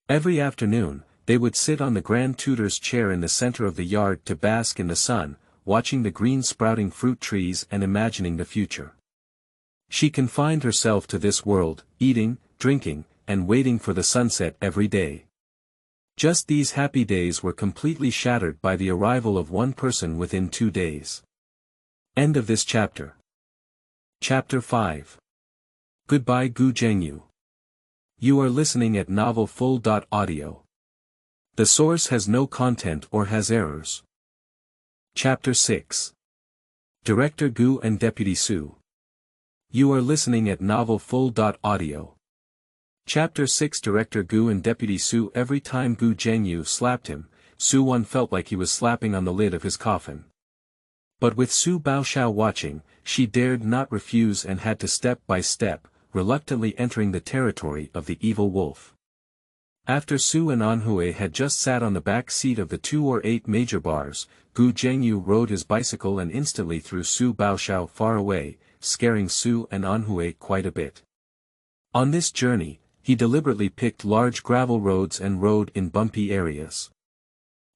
Every afternoon, they would sit on the grand tutor's chair in the center of the yard to bask in the sun, watching the green sprouting fruit trees and imagining the future. She confined herself to this world, eating, drinking, and waiting for the sunset every day. Just these happy days were completely shattered by the arrival of one person within 2 days. End of this chapter. Chapter 5. Goodbye Gu Zhengyu. You are listening at novelfull.audio. The source has no content or has errors. Chapter 6. Director Gu and Deputy Su. You are listening at novelfull.audio. Chapter 6. Director Gu and Deputy Su. Every time Gu Zhengyu slapped him, Su Wan felt like he was slapping on the lid of his coffin. But with Su Baoxiao watching, she dared not refuse and had to step by step, reluctantly entering the territory of the evil wolf. After Su and Anhui had just sat on the back seat of the 2 or 8 major bars, Gu Zhengyu rode his bicycle and instantly threw Su Baoxiao far away, scaring Su and Anhui quite a bit. On this journey, he deliberately picked large gravel roads and rode in bumpy areas.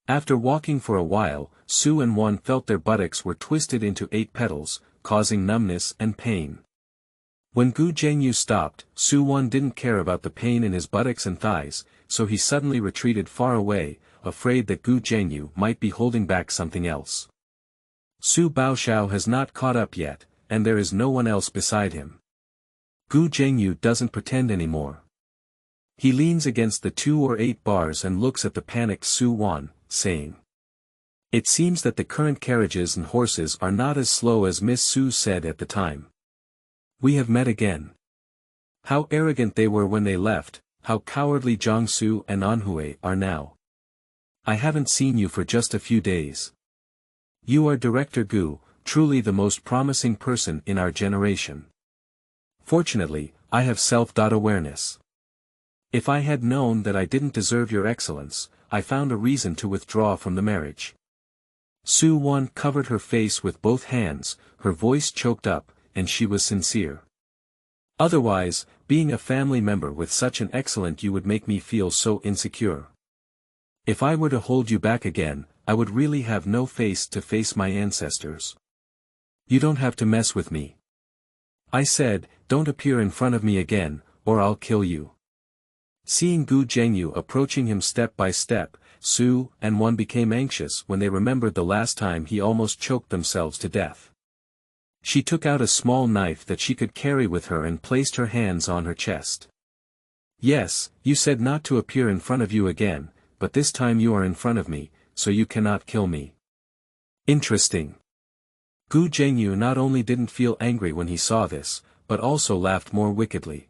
After walking for a while, Su and Wan felt their buttocks were twisted into 8 petals, causing numbness and pain. When Gu Zhengyu stopped, Su Wan didn't care about the pain in his buttocks and thighs, so he suddenly retreated far away, afraid that Gu Zhengyu might be holding back something else. Su Baoxiao has not caught up yet, and there is no one else beside him. Gu Zhengyu doesn't pretend anymore. He leans against the 2 or 8 bars and looks at the panicked Su Wan, saying, "It seems that the current carriages and horses are not as slow as Miss Su said at the time. We have met again. How arrogant they were when they left, how cowardly Jiangsu and Anhui are now. I haven't seen you for just a few days. You are Director Gu, truly the most promising person in our generation. Fortunately, I have self-awareness. If I had known that I didn't deserve your excellence, I found a reason to withdraw from the marriage." Su Wan covered her face with both hands, her voice choked up, and she was sincere. "Otherwise, being a family member with such an excellent you would make me feel so insecure. If I were to hold you back again, I would really have no face to face my ancestors. You don't have to mess with me. I said, don't appear in front of me again, or I'll kill you." Seeing Gu Zhengyu approaching him step by step, Su and Wan became anxious when they remembered the last time he almost choked themselves to death. She took out a small knife that she could carry with her and placed her hands on her chest. "Yes, you said not to appear in front of you again, but this time you are in front of me, so you cannot kill me." Interesting. Gu Zhengyu not only didn't feel angry when he saw this, but also laughed more wickedly.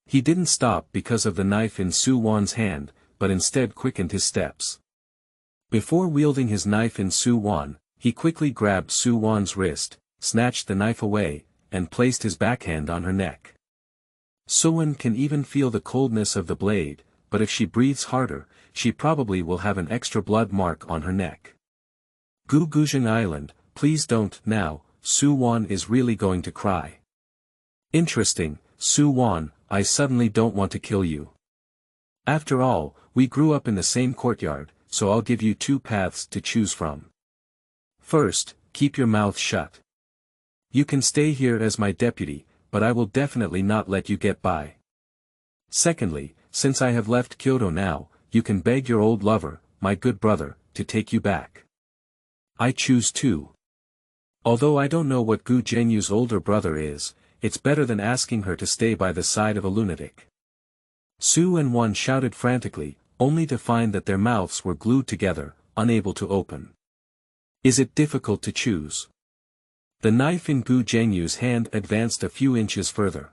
He didn't stop because of the knife in Su Wan's hand, but instead quickened his steps. Before wielding his knife in Su Wan, he quickly grabbed Su Wan's wrist, snatched the knife away, and placed his backhand on her neck. Su Wan can even feel the coldness of the blade, but if she breathes harder, she probably will have an extra blood mark on her neck. "Gu Guzheng Island, please don't, now, Su Wan is really going to cry." "Interesting, Su Wan, I suddenly don't want to kill you. After all, we grew up in the same courtyard, so I'll give you 2 paths to choose from. First, keep your mouth shut. You can stay here as my deputy, but I will definitely not let you get by. Secondly, since I have left Kyoto now, you can beg your old lover, my good brother, to take you back. I choose 2. Although I don't know what Gu Zhengyu's older brother is, it's better than asking her to stay by the side of a lunatic." Su and Wan shouted frantically, only to find that their mouths were glued together, unable to open. "Is it difficult to choose?" The knife in Gu Zhengyu's hand advanced a few inches further.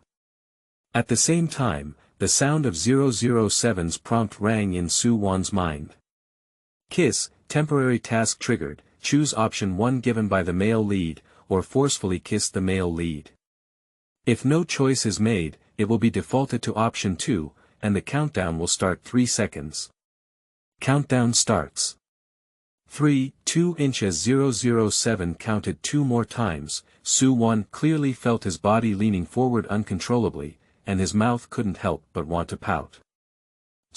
At the same time, the sound of 007's prompt rang in Su Wan's mind. "Kiss, temporary task triggered, choose option 1 given by the male lead, or forcefully kiss the male lead. If no choice is made, it will be defaulted to option 2, and the countdown will start 3 seconds. Countdown starts. 3, 2 inches 007 counted 2 more times. Su Wan clearly felt his body leaning forward uncontrollably, and his mouth couldn't help but want to pout.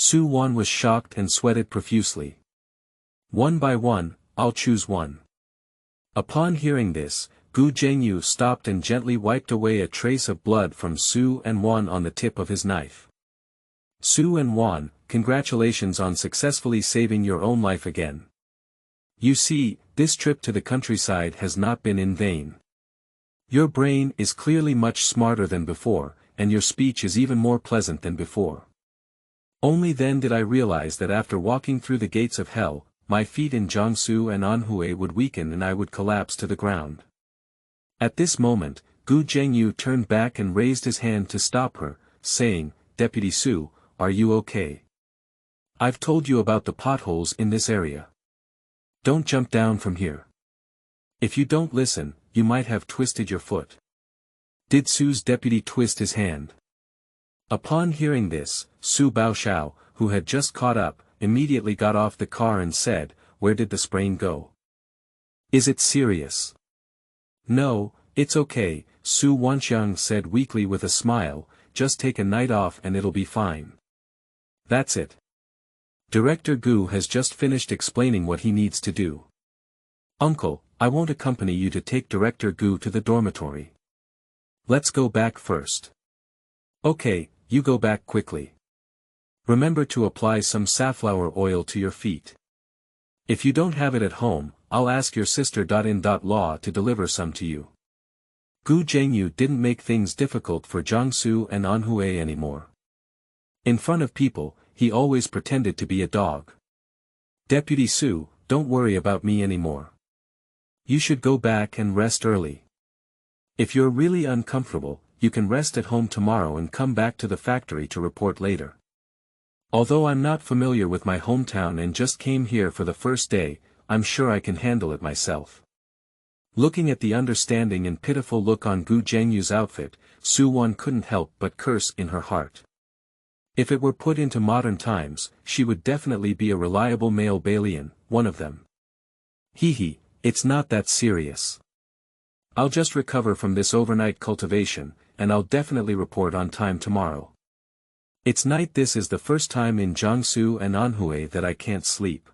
Su Wan was shocked and sweated profusely. One by one, I'll choose one. Upon hearing this, Zhengyu stopped and gently wiped away a trace of blood from Su Wan on the tip of his knife. Su Wan, congratulations on successfully saving your own life again. You see, this trip to the countryside has not been in vain. Your brain is clearly much smarter than before, and your speech is even more pleasant than before. Only then did I realize that after walking through the gates of hell, my feet in Jiangsu and Anhui would weaken and I would collapse to the ground. At this moment, Zhengyu turned back and raised his hand to stop her, saying, Deputy Su, are you okay? I've told you about the potholes in this area. Don't jump down from here. If you don't listen, you might have twisted your foot. Did Su's deputy twist his hand? Upon hearing this, Su Baoxiao, who had just caught up, immediately got off the car and said, where did the sprain go? Is it serious? No, it's okay, Su Wanxiang said weakly with a smile, just take a night off and it'll be fine. That's it. Director Gu has just finished explaining what he needs to do. Uncle, I won't accompany you to take Director Gu to the dormitory. Let's go back first. Okay, you go back quickly. Remember to apply some safflower oil to your feet. If you don't have it at home, I'll ask your sister in law to deliver some to you. Zhengyu didn't make things difficult for Jiangsu and Anhui anymore. In front of people, he always pretended to be a dog. Deputy Su, don't worry about me anymore. You should go back and rest early. If you're really uncomfortable, you can rest at home tomorrow and come back to the factory to report later. Although I'm not familiar with my hometown and just came here for the first day, I'm sure I can handle it myself. Looking at the understanding and pitiful look on Zhengyu's outfit, Su Wan couldn't help but curse in her heart. If it were put into modern times, she would definitely be a reliable male Balian, one of them. Hee, it's not that serious. I'll just recover from this overnight cultivation, and I'll definitely report on time tomorrow. It's night. This is the first time in Jiangsu and Anhui that I can't sleep.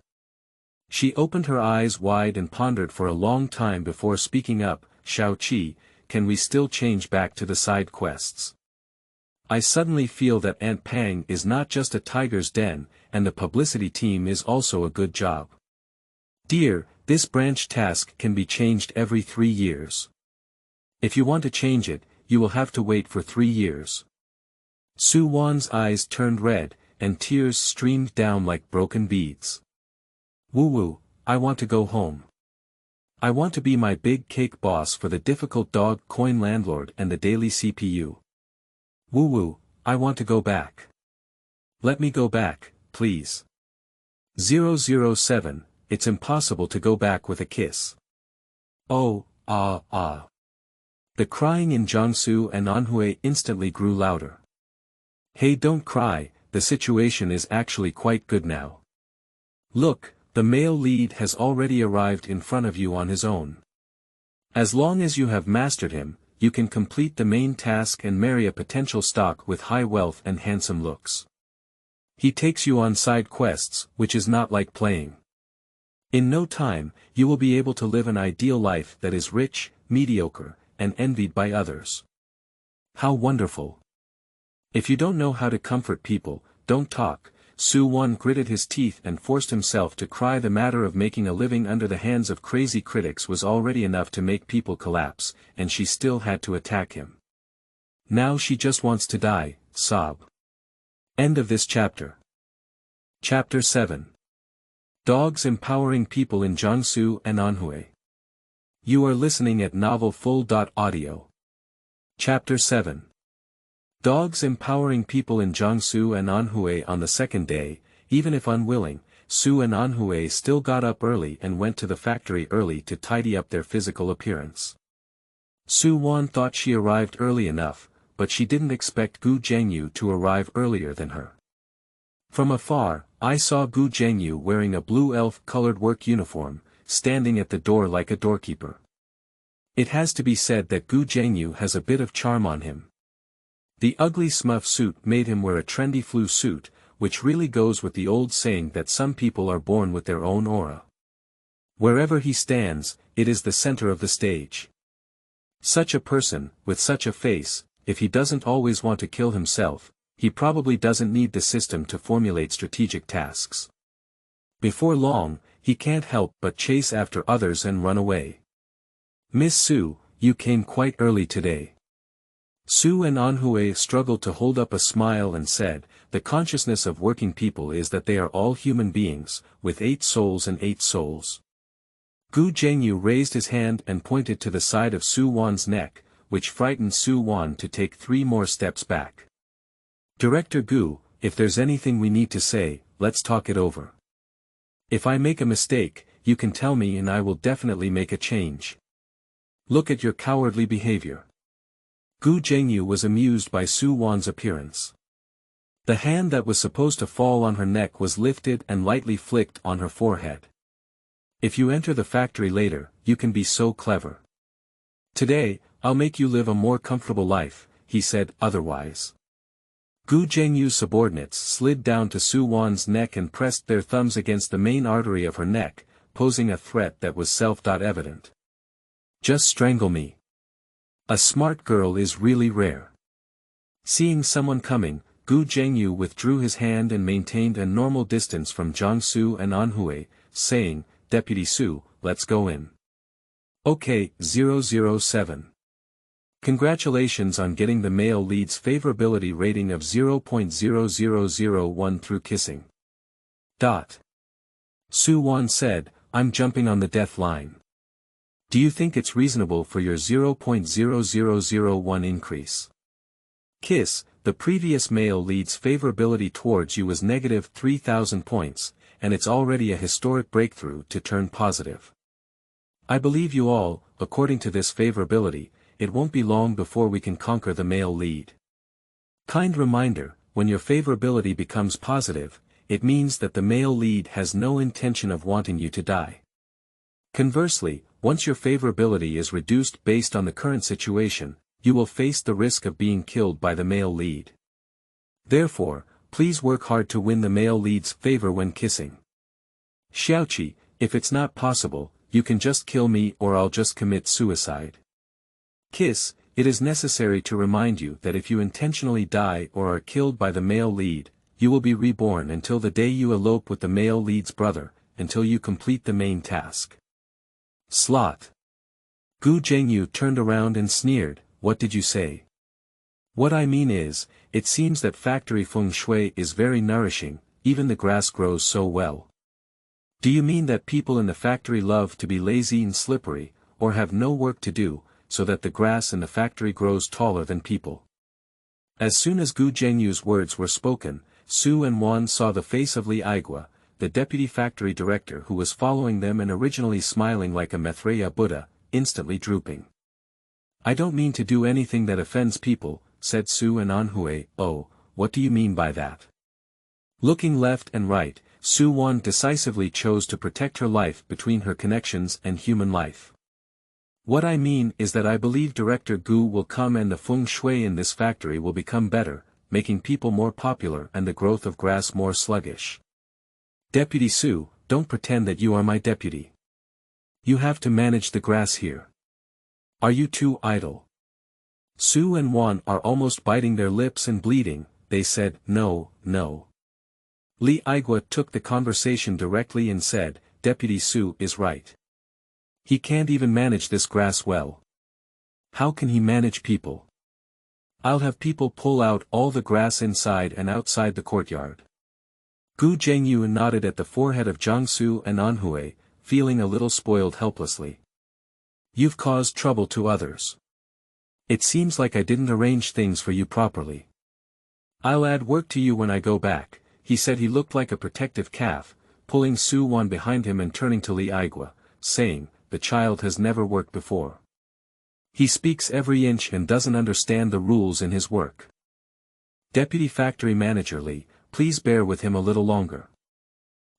She opened her eyes wide and pondered for a long time before speaking up, Xiaoqi, can we still change back to the side quests? I suddenly feel that Aunt Pang is not just a tiger's den, and the publicity team is also a good job. Dear, this branch task can be changed every 3 years. If you want to change it, you will have to wait for 3 years. Su Wan's eyes turned red, and tears streamed down like broken beads. Woo, I want to go home. I want to be my big cake boss for the difficult dog coin landlord and the daily CPU. Woo, I want to go back. Let me go back, please. 007, it's impossible to go back with a kiss. Oh, ah. The crying in Jiangsu and Anhui instantly grew louder. Hey, don't cry, the situation is actually quite good now. Look, the male lead has already arrived in front of you on his own. As long as you have mastered him, you can complete the main task and marry a potential stock with high wealth and handsome looks. He takes you on side quests, which is not like playing. In no time, you will be able to live an ideal life that is rich, mediocre, and envied by others. How wonderful. If you don't know how to comfort people, don't talk. Su Wan gritted his teeth and forced himself to cry. The matter of making a living under the hands of crazy critics was already enough to make people collapse, and she still had to attack him. Now she just wants to die, sob. End of this chapter. Chapter 7. Dogs empowering people in Jiangsu and Anhui. You are listening at novelfull.audio. Chapter 7. Dogs empowering people in Jiangsu and Anhui. On the second day, even if unwilling, Su and Anhui still got up early and went to the factory early to tidy up their physical appearance. Su Wan thought she arrived early enough, but she didn't expect Zhengyu to arrive earlier than her. From afar, I saw Zhengyu wearing a blue elf-colored work uniform, standing at the door like a doorkeeper. It has to be said that Zhengyu has a bit of charm on him. The ugly smuff suit made him wear a trendy flue suit, which really goes with the old saying that some people are born with their own aura. Wherever he stands, it is the center of the stage. Such a person, with such a face, if he doesn't always want to kill himself, he probably doesn't need the system to formulate strategic tasks. Before long, he can't help but chase after others and run away. Miss Su, you came quite early today. Su and Anhui struggled to hold up a smile and said, the consciousness of working people is that they are all human beings, with 8 souls and 8 souls. Zhengyu raised his hand and pointed to the side of Su Wan's neck, which frightened Su Wan to take 3 more steps back. Director Gu, if there's anything we need to say, let's talk it over. If I make a mistake, you can tell me and I will definitely make a change. Look at your cowardly behavior. Zhengyu was amused by Su Wan's appearance. The hand that was supposed to fall on her neck was lifted and lightly flicked on her forehead. If you enter the factory later, you can be so clever. Today, I'll make you live a more comfortable life, he said, otherwise. Zhengyu's subordinates slid down to Su Wan's neck and pressed their thumbs against the main artery of her neck, posing a threat that was self-evident. Just strangle me. A smart girl is really rare. Seeing someone coming, Zhengyu withdrew his hand and maintained a normal distance from Jiangsu and Anhui, saying, Deputy Su, let's go in. Okay, 007. Congratulations on getting the male lead's favorability rating of 0.0001 through kissing. Su Wan said, I'm jumping on the death line. Do you think it's reasonable for your 0.0001 increase? Kiss, the previous male lead's favorability towards you was negative 3,000 points, and it's already a historic breakthrough to turn positive. I believe you all, according to this favorability, it won't be long before we can conquer the male lead. Kind reminder, when your favorability becomes positive, it means that the male lead has no intention of wanting you to die. Conversely, once your favorability is reduced based on the current situation, you will face the risk of being killed by the male lead. Therefore, please work hard to win the male lead's favor when kissing. Xiaoqi, if it's not possible, you can just kill me or I'll just commit suicide. Kiss, it is necessary to remind you that if you intentionally die or are killed by the male lead, you will be reborn until the day you elope with the male lead's brother, until you complete the main task. Slot. Zhengyu turned around and sneered, what did you say? What I mean is, it seems that factory feng shui is very nourishing, even the grass grows so well. Do you mean that people in the factory love to be lazy and slippery, or have no work to do, so that the grass in the factory grows taller than people? As soon as Zhengyu's words were spoken, Su and Wan saw the face of Li Aigua, the deputy factory director who was following them and originally smiling like a Maitreya Buddha, instantly drooping. I don't mean to do anything that offends people, said Su and Anhui. Oh, what do you mean by that? Looking left and right, Su Wan decisively chose to protect her life between her connections and human life. What I mean is that I believe Director Gu will come and the feng shui in this factory will become better, making people more popular and the growth of grass more sluggish. Deputy Su, don't pretend that you are my deputy. You have to manage the grass here. Are you too idle? Su and Wan are almost biting their lips and bleeding, they said, no, no. Li Aigua took the conversation directly and said, Deputy Su is right. He can't even manage this grass well. How can he manage people? I'll have people pull out all the grass inside and outside the courtyard. Zhengyu nodded at the forehead of Jiangsu and Anhui, feeling a little spoiled helplessly. You've caused trouble to others. It seems like I didn't arrange things for you properly. I'll add work to you when I go back, he said. He looked like a protective calf, pulling Su Wan behind him and turning to Li Aigua, saying, the child has never worked before. He speaks every inch and doesn't understand the rules in his work. Deputy Factory Manager Li, please bear with him a little longer.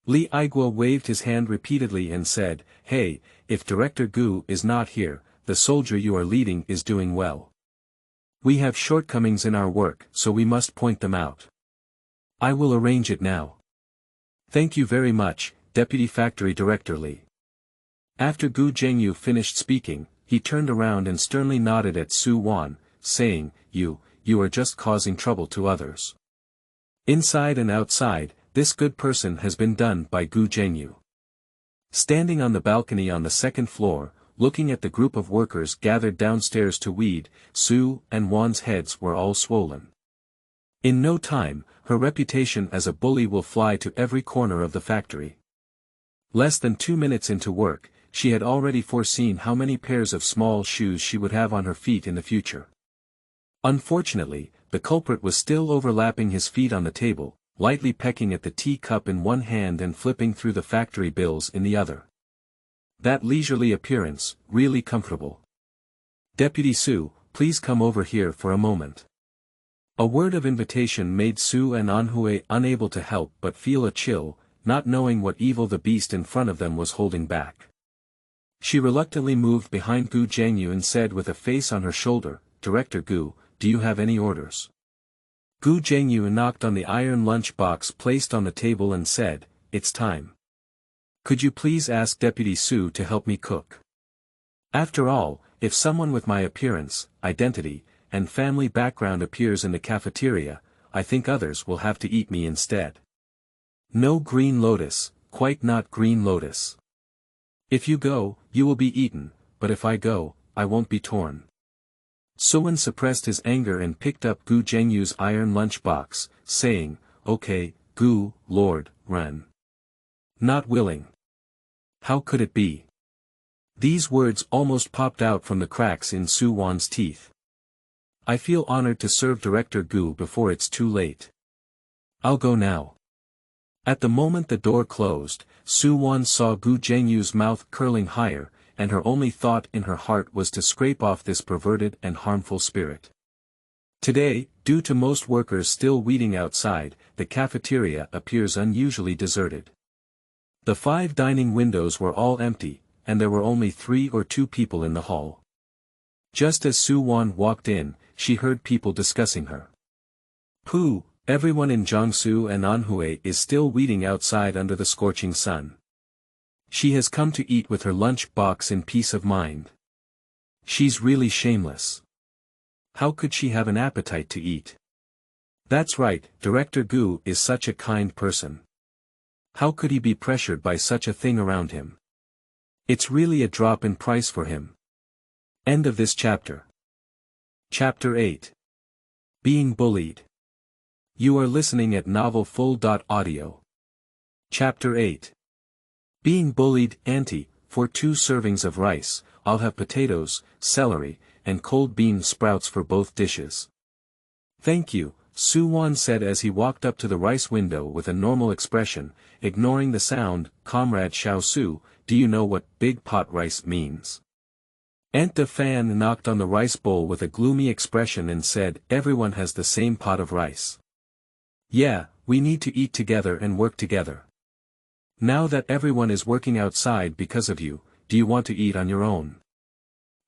Li Aigua waved his hand repeatedly and said, hey, if Director Gu is not here, the soldier you are leading is doing well. We have shortcomings in our work, so we must point them out. I will arrange it now. Thank you very much, Deputy Factory Director Li. After Gu Zhengyu finished speaking, he turned around and sternly nodded at Su Wan, saying, You are just causing trouble to others. Inside and outside, this good person has been done by Gu Zhengyu. Standing on the balcony on the second floor, looking at the group of workers gathered downstairs to weed, Su and Wan's heads were all swollen. In no time, her reputation as a bully will fly to every corner of the factory. Less than 2 minutes into work, she had already foreseen how many pairs of small shoes she would have on her feet in the future. Unfortunately, the culprit was still overlapping his feet on the table, lightly pecking at the teacup in one hand and flipping through the factory bills in the other. That leisurely appearance, really comfortable. Deputy Su, please come over here for a moment. A word of invitation made Su and Anhui unable to help but feel a chill, not knowing what evil the beast in front of them was holding back. She reluctantly moved behind Gu Zhengyu and said with a face on her shoulder, Director Gu, do you have any orders? Gu Zhengyu knocked on the iron lunch box placed on the table and said, It's time. Could you please ask Deputy Su to help me cook? After all, if someone with my appearance, identity, and family background appears in the cafeteria, I think others will have to eat me instead. No green lotus, quite not green lotus. If you go, you will be eaten, but if I go, I won't be torn. Su Wan suppressed his anger and picked up Gu Zhengyu's iron lunch box, saying, Okay, Gu, Lord, Ren. Not willing. How could it be? These words almost popped out from the cracks in Su Wan's teeth. I feel honored to serve Director Gu before it's too late. I'll go now. At the moment the door closed, Su Wan saw Gu Zhengyu's mouth curling higher, and her only thought in her heart was to scrape off this perverted and harmful spirit. Today, due to most workers still weeding outside, the cafeteria appears unusually deserted. The 5 dining windows were all empty, and there were only 3 or 2 people in the hall. Just as Su Wan walked in, she heard people discussing her. Pooh, everyone in Jiangsu and Anhui is still weeding outside under the scorching sun. She has come to eat with her lunch box in peace of mind. She's really shameless. How could she have an appetite to eat? That's right, Director Gu is such a kind person. How could he be pressured by such a thing around him? It's really a drop in price for him. End of this chapter. Chapter 8. Being Bullied. You are listening at novelfull.audio. Chapter 8. Being Bullied. Auntie, for 2 servings of rice, I'll have potatoes, celery, and cold bean sprouts for both dishes. Thank you, Su Wan said as he walked up to the rice window with a normal expression, ignoring the sound. Comrade Xiao Su, do you know what big pot rice means? Aunt de Fan knocked on the rice bowl with a gloomy expression and said, Everyone has the same pot of rice. Yeah, we need to eat together and work together. Now that everyone is working outside because of you, do you want to eat on your own?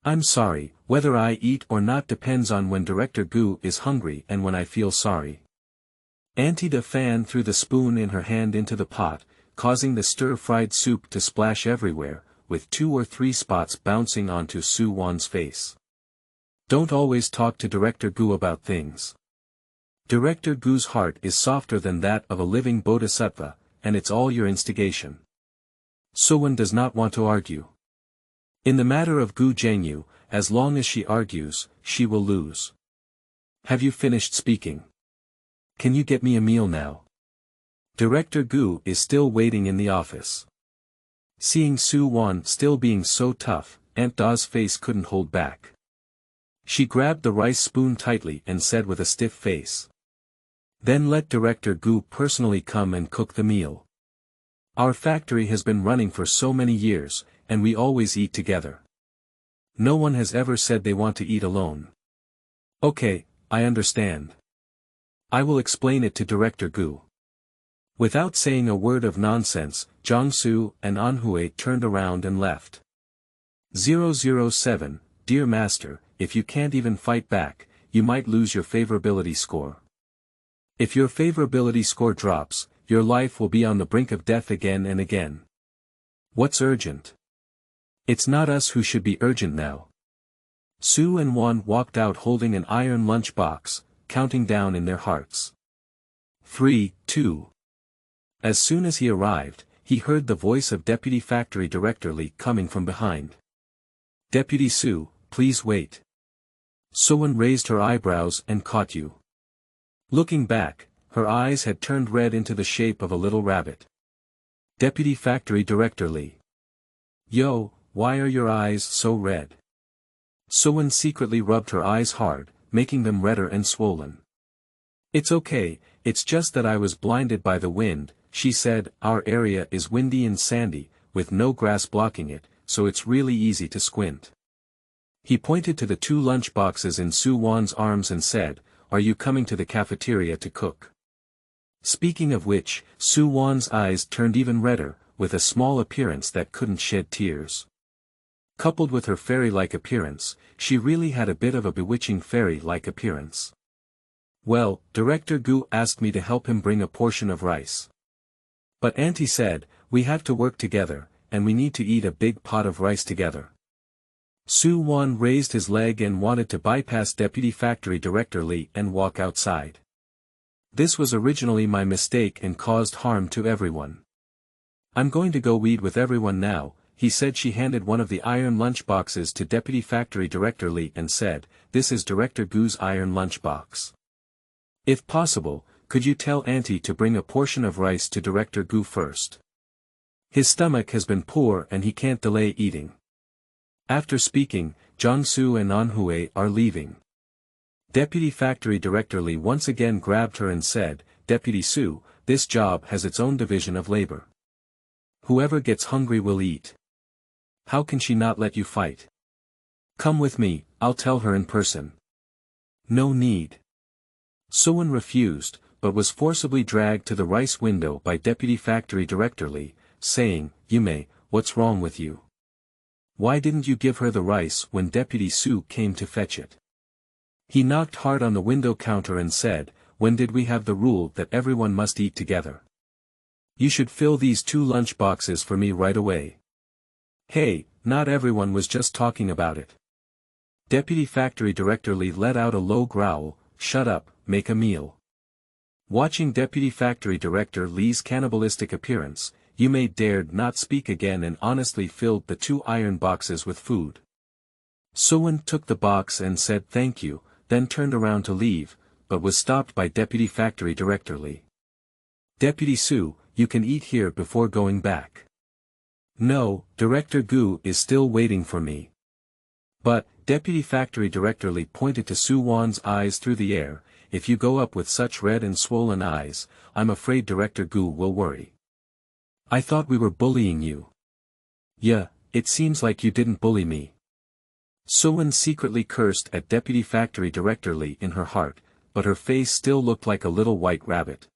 I'm sorry, whether I eat or not depends on when Director Gu is hungry and when I feel sorry. Auntie de Fan threw the spoon in her hand into the pot, causing the stir-fried soup to splash everywhere, with 2 or 3 spots bouncing onto Su Wan's face. Don't always talk to Director Gu about things. Director Gu's heart is softer than that of a living bodhisattva, and it's all your instigation. Su Wan does not want to argue. In the matter of Gu Zhengyu, as long as she argues, she will lose. Have you finished speaking? Can you get me a meal now? Director Gu is still waiting in the office. Seeing Su Wan still being so tough, Aunt Da's face couldn't hold back. She grabbed the rice spoon tightly and said with a stiff face. Then let Director Gu personally come and cook the meal. Our factory has been running for so many years, and we always eat together. No one has ever said they want to eat alone. Okay, I understand. I will explain it to Director Gu. Without saying a word of nonsense, Jiangsu and Anhui turned around and left. 007, Dear Master, if you can't even fight back, you might lose your favorability score. If your favorability score drops, your life will be on the brink of death again and again. What's urgent? It's not us who should be urgent now. Su and Wan walked out holding an iron lunchbox, counting down in their hearts. 3, 2. As soon as he arrived, he heard the voice of Deputy Factory Director Lee coming from behind. Deputy Su, please wait. Su Wan raised her eyebrows and caught you. Looking back, her eyes had turned red into the shape of a little rabbit. Deputy Factory Director Lee. Yo, why are your eyes so red? Su Wan secretly rubbed her eyes hard, making them redder and swollen. It's okay, it's just that I was blinded by the wind, she said. Our area is windy and sandy, with no grass blocking it, so it's really easy to squint. He pointed to the 2 lunch boxes in Su Wan's arms and said, are you coming to the cafeteria to cook? Speaking of which, Su Wan's eyes turned even redder, with a small appearance that couldn't shed tears. Coupled with her fairy-like appearance, she really had a bit of a bewitching fairy-like appearance. Well, Director Gu asked me to help him bring a portion of rice. But Auntie said, we have to work together, and we need to eat a big pot of rice together. Su Wan raised his leg and wanted to bypass Deputy Factory Director Lee and walk outside. This was originally my mistake and caused harm to everyone. I'm going to go weed with everyone now, he said. She handed one of the iron lunchboxes to Deputy Factory Director Lee and said, this is Director Gu's iron lunchbox. If possible, could you tell Auntie to bring a portion of rice to Director Gu first? His stomach has been poor and he can't delay eating. After speaking, Jiangsu and Anhui are leaving. Deputy Factory Director Lee once again grabbed her and said, Deputy Su, this job has its own division of labor. Whoever gets hungry will eat. How can she not let you fight? Come with me, I'll tell her in person. No need. Su Wan refused, but was forcibly dragged to the rice window by Deputy Factory Director Lee, saying, Yume, what's wrong with you? Why didn't you give her the rice when Deputy Su came to fetch it? He knocked hard on the window counter and said, when did we have the rule that everyone must eat together? You should fill these 2 lunch boxes for me right away. Hey, not everyone was just talking about it. Deputy Factory Director Lee let out a low growl, shut up, make a meal. Watching Deputy Factory Director Lee's cannibalistic appearance, Yume dared not speak again and honestly filled the 2 iron boxes with food. Su Wan took the box and said thank you, then turned around to leave, but was stopped by Deputy Factory Director Lee. Deputy Su, you can eat here before going back. No, Director Gu is still waiting for me. But, Deputy Factory Director Lee pointed to Su Wan's eyes through the air, if you go up with such red and swollen eyes, I'm afraid Director Gu will worry. I thought we were bullying you. Yeah, it seems like you didn't bully me. Su Wan secretly cursed at Deputy Factory Director Lee in her heart, but her face still looked like a little white rabbit.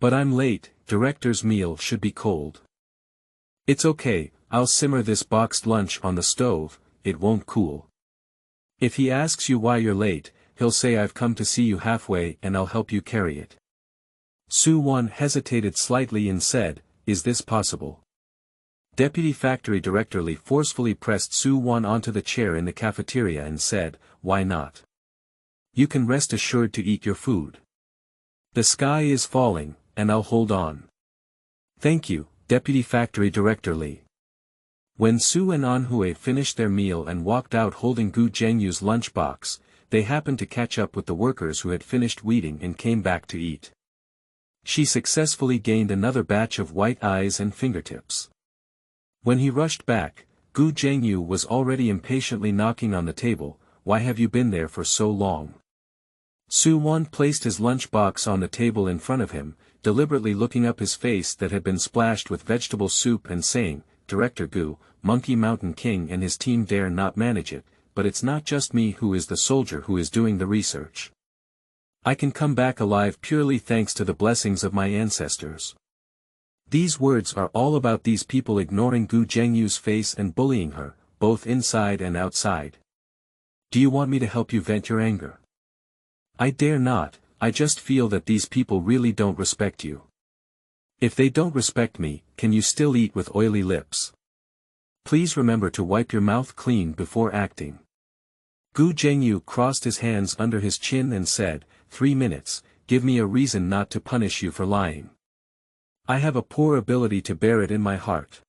But I'm late, Director's meal should be cold. It's okay, I'll simmer this boxed lunch on the stove, it won't cool. If he asks you why you're late, he'll say I've come to see you halfway and I'll help you carry it. Su Wan hesitated slightly and said, is this possible? Deputy Factory Director Lee forcefully pressed Su Wan onto the chair in the cafeteria and said, why not? You can rest assured to eat your food. The sky is falling, and I'll hold on. Thank you, Deputy Factory Director Lee. When Su and Anhui finished their meal and walked out holding Gu Zhengyu's lunchbox, they happened to catch up with the workers who had finished weeding and came back to eat. She successfully gained another batch of white eyes and fingertips. When he rushed back, Gu Zhengyu was already impatiently knocking on the table. Why have you been there for so long? Su Wan placed his lunchbox on the table in front of him, deliberately looking up his face that had been splashed with vegetable soup and saying, Director Gu, Monkey Mountain King and his team dare not manage it, but it's not just me who is the soldier who is doing the research. I can come back alive purely thanks to the blessings of my ancestors. These words are all about these people ignoring Gu Zhengyu's face and bullying her, both inside and outside. Do you want me to help you vent your anger? I dare not, I just feel that these people really don't respect you. If they don't respect me, can you still eat with oily lips? Please remember to wipe your mouth clean before acting. Zhengyu crossed his hands under his chin and said, 3 minutes, give me a reason not to punish you for lying. I have a poor ability to bear it in my heart.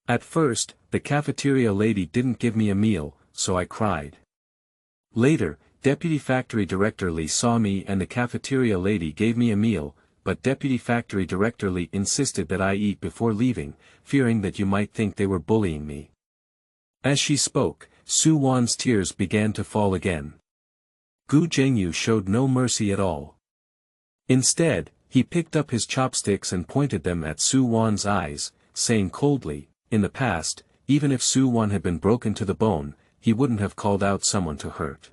At first, the cafeteria lady didn't give me a meal, so I cried. Later, Deputy Factory Director Lee saw me and the cafeteria lady gave me a meal, but Deputy Factory Director Lee insisted that I eat before leaving, fearing that you might think they were bullying me. As she spoke, Su Wan's tears began to fall again. Zhengyu showed no mercy at all. Instead, he picked up his chopsticks and pointed them at Su Wan's eyes, saying coldly, in the past, even if Su Wan had been broken to the bone, he wouldn't have called out someone to hurt.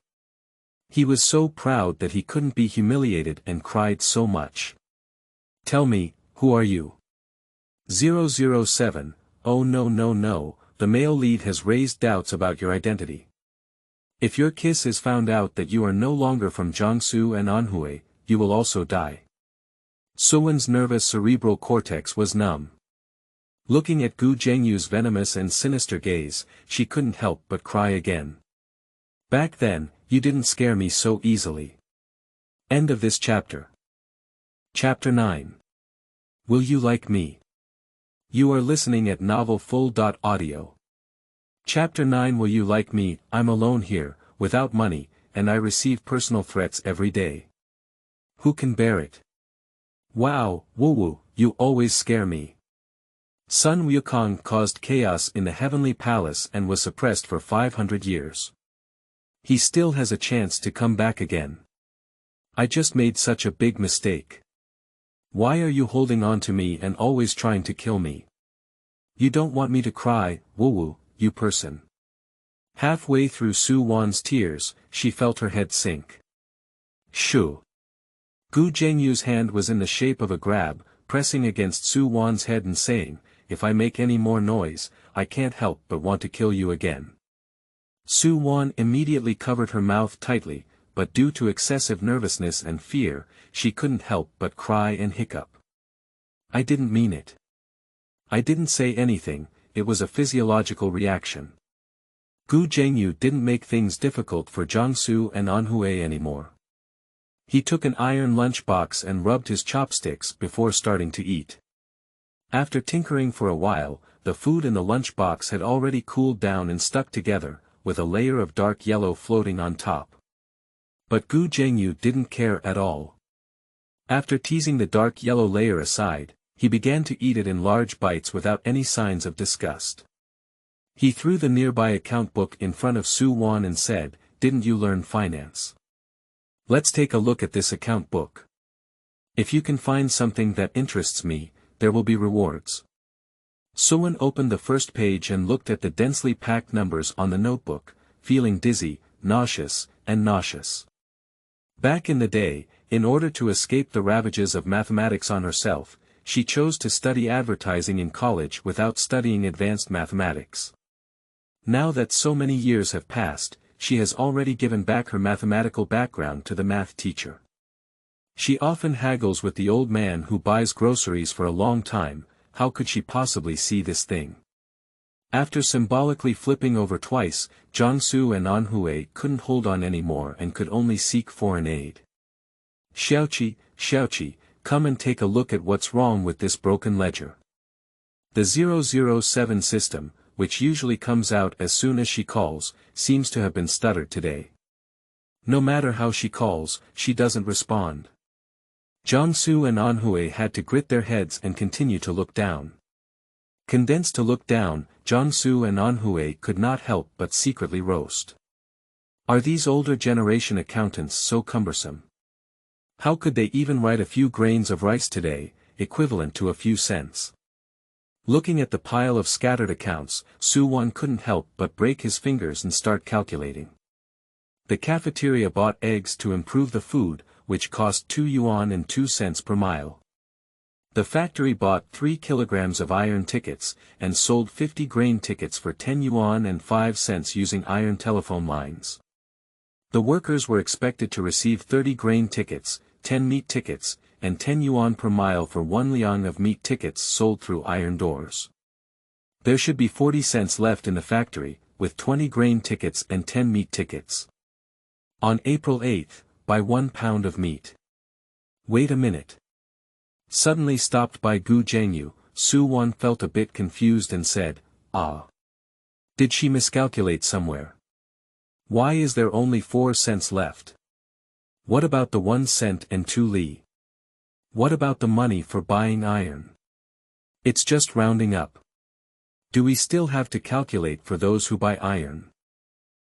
He was so proud that he couldn't be humiliated and cried so much. Tell me, who are you? 007, oh no, the male lead has raised doubts about your identity. If your kiss is found out that you are no longer from Jiangsu and Anhui, you will also die. Su Wan's nervous cerebral cortex was numb. Looking at Zhengyu's venomous and sinister gaze, she couldn't help but cry again. Back then, you didn't scare me so easily. End of this chapter. Chapter 9. Will you like me? You are listening at novelfull.audio. Chapter 9. Will you like me? I'm alone here, without money, and I receive personal threats every day. Who can bear it? Wow, woo-woo, you always scare me. Sun Wukong caused chaos in the heavenly palace and was suppressed for 500 years. He still has a chance to come back again. I just made such a big mistake. Why are you holding on to me and always trying to kill me? You don't want me to cry, woo-woo, you person. Halfway through Su Wan's tears, she felt her head sink. Shoo. Zhengyu's hand was in the shape of a grab, pressing against Su Wan's head and saying, if I make any more noise, I can't help but want to kill you again. Su Wan immediately covered her mouth tightly, but due to excessive nervousness and fear, she couldn't help but cry and hiccup. I didn't mean it. I didn't say anything, it was a physiological reaction. Zhengyu didn't make things difficult for Jiangsu and Anhui anymore. He took an iron lunchbox and rubbed his chopsticks before starting to eat. After tinkering for a while, the food in the lunchbox had already cooled down and stuck together, with a layer of dark yellow floating on top. But Zhengyu didn't care at all. After teasing the dark yellow layer aside, he began to eat it in large bites without any signs of disgust. He threw the nearby account book in front of Su Wan and said, "Didn't you learn finance? Let's take a look at this account book. If you can find something that interests me, there will be rewards." Su Wan opened the first page and looked at the densely packed numbers on the notebook, feeling dizzy, nauseous. Back in the day, in order to escape the ravages of mathematics on herself, she chose to study advertising in college without studying advanced mathematics. Now that so many years have passed, she has already given back her mathematical background to the math teacher. She often haggles with the old man who buys groceries for a long time. How could she possibly see this thing? After symbolically flipping over twice, Jiangsu and Anhui couldn't hold on anymore and could only seek foreign aid. Xiaoqi, come and take a look at what's wrong with this broken ledger. The 007 system, which usually comes out as soon as she calls, seems to have been stuttered today. No matter how she calls, she doesn't respond. Jiangsu and Anhui had to grit their heads and continue to look down. Condensed to look down, Jiangsu and Anhui could not help but secretly roast. Are these older generation accountants so cumbersome? How could they even write a few grains of rice today, equivalent to a few cents? Looking at the pile of scattered accounts, Su Wan couldn't help but break his fingers and start calculating. The cafeteria bought eggs to improve the food, which cost 2 yuan and 2 cents per mile. The factory bought 3 kilograms of iron tickets, and sold 50 grain tickets for 10 yuan and 5 cents using iron telephone lines. The workers were expected to receive 30 grain tickets, 10 meat tickets, and 10 yuan per mile for 1 liang of meat tickets sold through iron doors. There should be 40 cents left in the factory, with 20 grain tickets and 10 meat tickets. On April 8, buy 1 pound of meat. Wait a minute. Suddenly stopped by Zhengyu, Su Wan felt a bit confused and said, "Ah. Did she miscalculate somewhere? Why is there only 4 cents left? What about the 1 cent and 2 li? What about the money for buying iron? It's just rounding up. Do we still have to calculate for those who buy iron?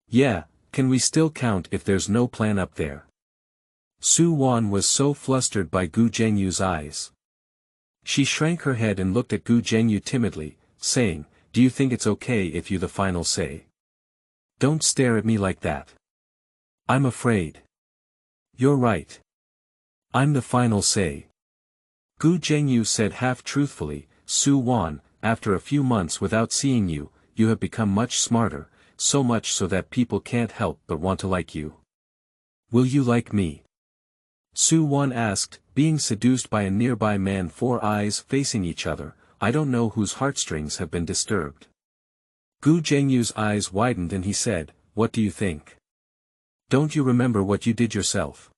Yeah, can we still count if there's no plan up there?" Su Wan was so flustered by Zhengyu's eyes. She shrank her head and looked at Zhengyu timidly, saying, "Do you think it's okay if you the final say? Don't stare at me like that. I'm afraid." "You're right. I'm the final say." Zhengyu said half truthfully, "Su Wan, after a few months without seeing you, you have become much smarter, so much so that people can't help but want to like you. Will you like me?" Su Wan asked, being seduced by a nearby man, 4 eyes facing each other. "I don't know whose heartstrings have been disturbed." Zhengyu's eyes widened and he said, "What do you think? Don't you remember what you did yourself?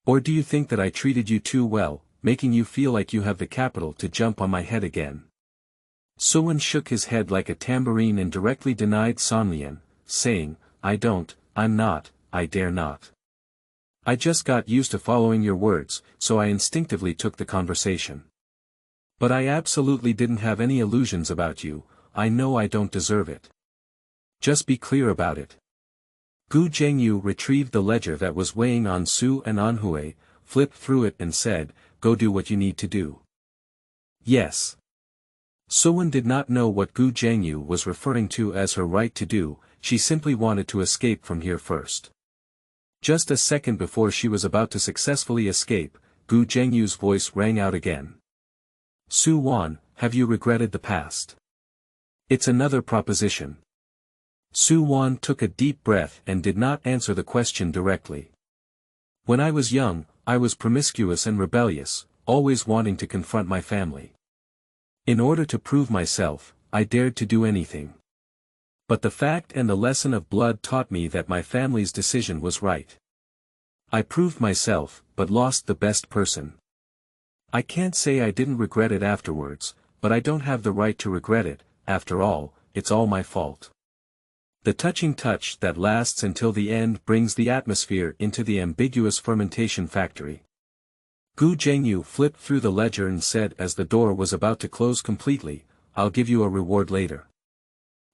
Or do you think that I treated you too well, making you feel like you have the capital to jump on my head again?" Su Wan shook his head like a tambourine and directly denied Sanlian, saying, I'm not, I dare not. I just got used to following your words, so I instinctively took the conversation. But I absolutely didn't have any illusions about you. I know I don't deserve it. Just be clear about it. Zhengyu retrieved the ledger that was weighing on Su and Anhui, flipped through it and said, "Go do what you need to do." Yes. Su Wan did not know what Zhengyu was referring to as her right to do. She simply wanted to escape from here first. Just a second before she was about to successfully escape, Zhengyu's voice rang out again. "Su Wan, have you regretted the past? It's another proposition." Su Wan took a deep breath and did not answer the question directly. "When I was young, I was promiscuous and rebellious, always wanting to confront my family. In order to prove myself, I dared to do anything. But the fact and the lesson of blood taught me that my family's decision was right. I proved myself, but lost the best person. I can't say I didn't regret it afterwards, but I don't have the right to regret it. After all, it's all my fault." The touching touch that lasts until the end brings the atmosphere into the ambiguous fermentation factory. Zhengyu flipped through the ledger and said as the door was about to close completely, "I'll give you a reward later."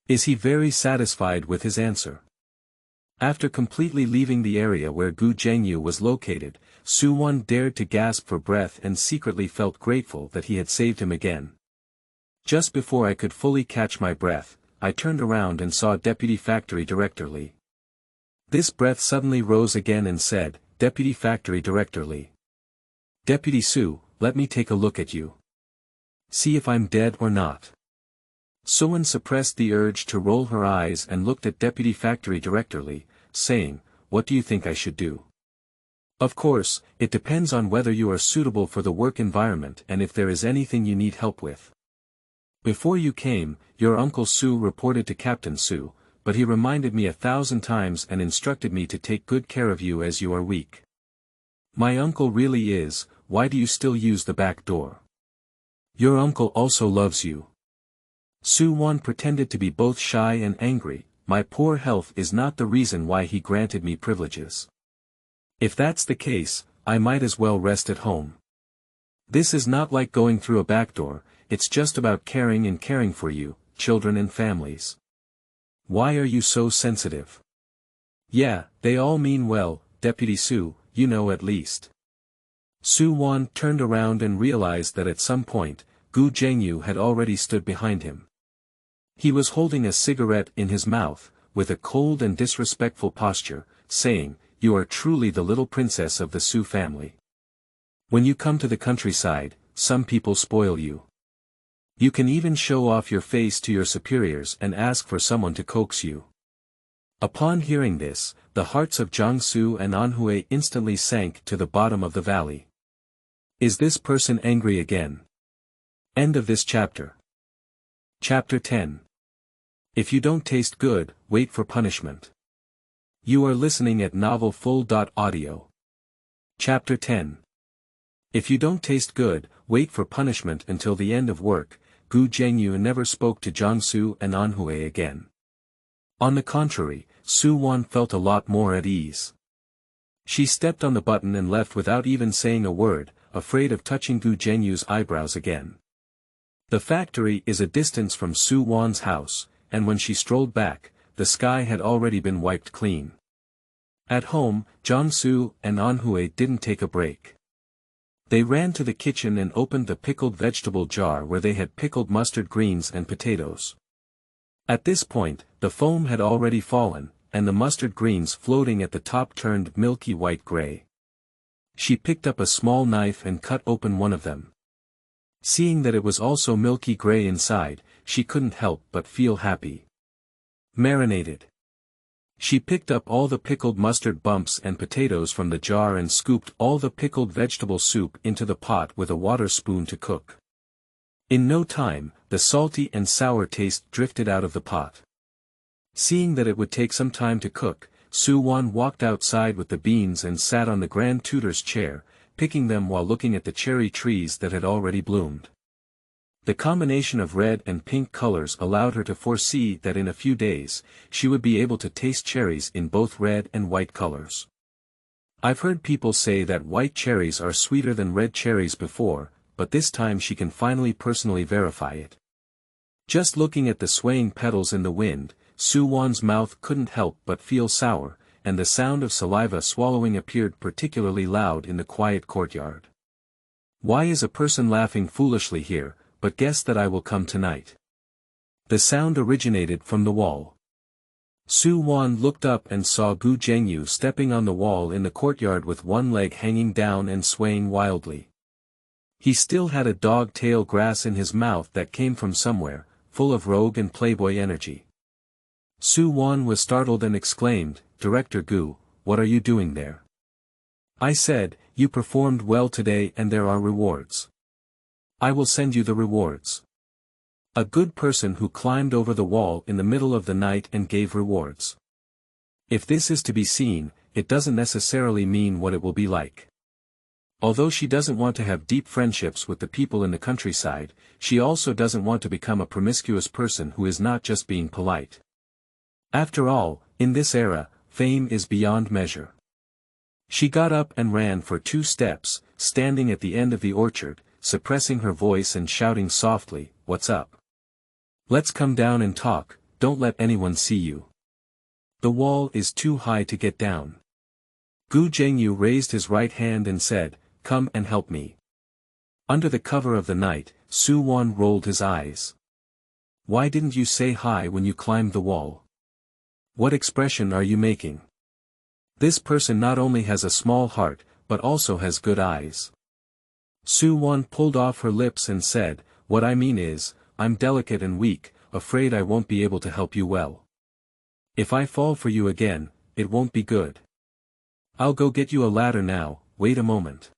Is he very satisfied with his answer? After completely leaving the area where Zhengyu was located, Su Wan dared to gasp for breath and secretly felt grateful that he had saved him again. "Just before I could fully catch my breath, I turned around and saw Deputy Factory Director Li." This breath suddenly rose again and said, "Deputy Factory Director Li. Deputy Su, let me take a look at you. See if I'm dead or not." Su Wan suppressed the urge to roll her eyes and looked at Deputy Factory Director Li, saying, "What do you think I should do?" "Of course, it depends on whether you are suitable for the work environment and if there is anything you need help with. Before you came, your Uncle Su reported to Captain Su, but he reminded me 1,000 times and instructed me to take good care of you as you are weak. My uncle really is. Why do you still use the back door? Your uncle also loves you." Su Wan pretended to be both shy and angry. "My poor health is not the reason why he granted me privileges. If that's the case, I might as well rest at home. This is not like going through a back door, it's just about caring and caring for you, children and families. Why are you so sensitive?" "Yeah, they all mean well, Deputy Su, you know at least." Su Wan turned around and realized that at some point, Zhengyu had already stood behind him. He was holding a cigarette in his mouth, with a cold and disrespectful posture, saying, "You are truly the little princess of the Su family. When you come to the countryside, some people spoil you. You can even show off your face to your superiors and ask for someone to coax you. Upon hearing this, the hearts of Jiangsu and Anhui instantly sank to the bottom of the valley. Is this person angry again? End of this chapter. Chapter 10. If you don't taste good, wait for punishment. You are listening at novelfull.audio. Chapter 10. If you don't taste good, wait for punishment until the end of work. Zhengyu never spoke to Jiangsu and Anhui again. On the contrary, Su Wan felt a lot more at ease. She stepped on the button and left without even saying a word, afraid of touching Zhengyu's eyebrows again. The factory is a distance from Su Wan's house, and when she strolled back, the sky had already been wiped clean. At home, Jiangsu and Anhui didn't take a break. They ran to the kitchen and opened the pickled vegetable jar where they had pickled mustard greens and potatoes. At this point, the foam had already fallen, and the mustard greens floating at the top turned milky white-gray. She picked up a small knife and cut open one of them. Seeing that it was also milky gray inside, she couldn't help but feel happy. Marinated. She picked up all the pickled mustard bumps and potatoes from the jar and scooped all the pickled vegetable soup into the pot with a water spoon to cook. In no time, the salty and sour taste drifted out of the pot. Seeing that it would take some time to cook, Su Wan walked outside with the beans and sat on the Grand Tutor's chair, picking them while looking at the cherry trees that had already bloomed. The combination of red and pink colors allowed her to foresee that in a few days, she would be able to taste cherries in both red and white colors. I've heard people say that white cherries are sweeter than red cherries before, but this time she can finally personally verify it. Just looking at the swaying petals in the wind, Su Wan's mouth couldn't help but feel sour, and the sound of saliva swallowing appeared particularly loud in the quiet courtyard. Why is a person laughing foolishly here, but guess that I will come tonight. The sound originated from the wall. Su Wan looked up and saw Zhengyu stepping on the wall in the courtyard with one leg hanging down and swaying wildly. He still had a dog-tail grass in his mouth that came from somewhere, full of rogue and playboy energy. Su Wan was startled and exclaimed, "Director Gu, what are you doing there?" I said, "You performed well today and there are rewards. I will send you the rewards." A good person who climbed over the wall in the middle of the night and gave rewards. If this is to be seen, it doesn't necessarily mean what it will be like. Although she doesn't want to have deep friendships with the people in the countryside, she also doesn't want to become a promiscuous person who is not just being polite. After all, in this era, fame is beyond measure. She got up and ran for 2 steps, standing at the end of the orchard, suppressing her voice and shouting softly, "What's up? Let's come down and talk, don't let anyone see you. The wall is too high to get down." Zhengyu raised his right hand and said, "Come and help me." Under the cover of the night, Su Wan rolled his eyes. "Why didn't you say hi when you climbed the wall? What expression are you making? This person not only has a small heart, but also has good eyes." Su Wan pulled off her lips and said, "What I mean is, I'm delicate and weak, afraid I won't be able to help you well. If I fall for you again, it won't be good. I'll go get you a ladder now, wait a moment."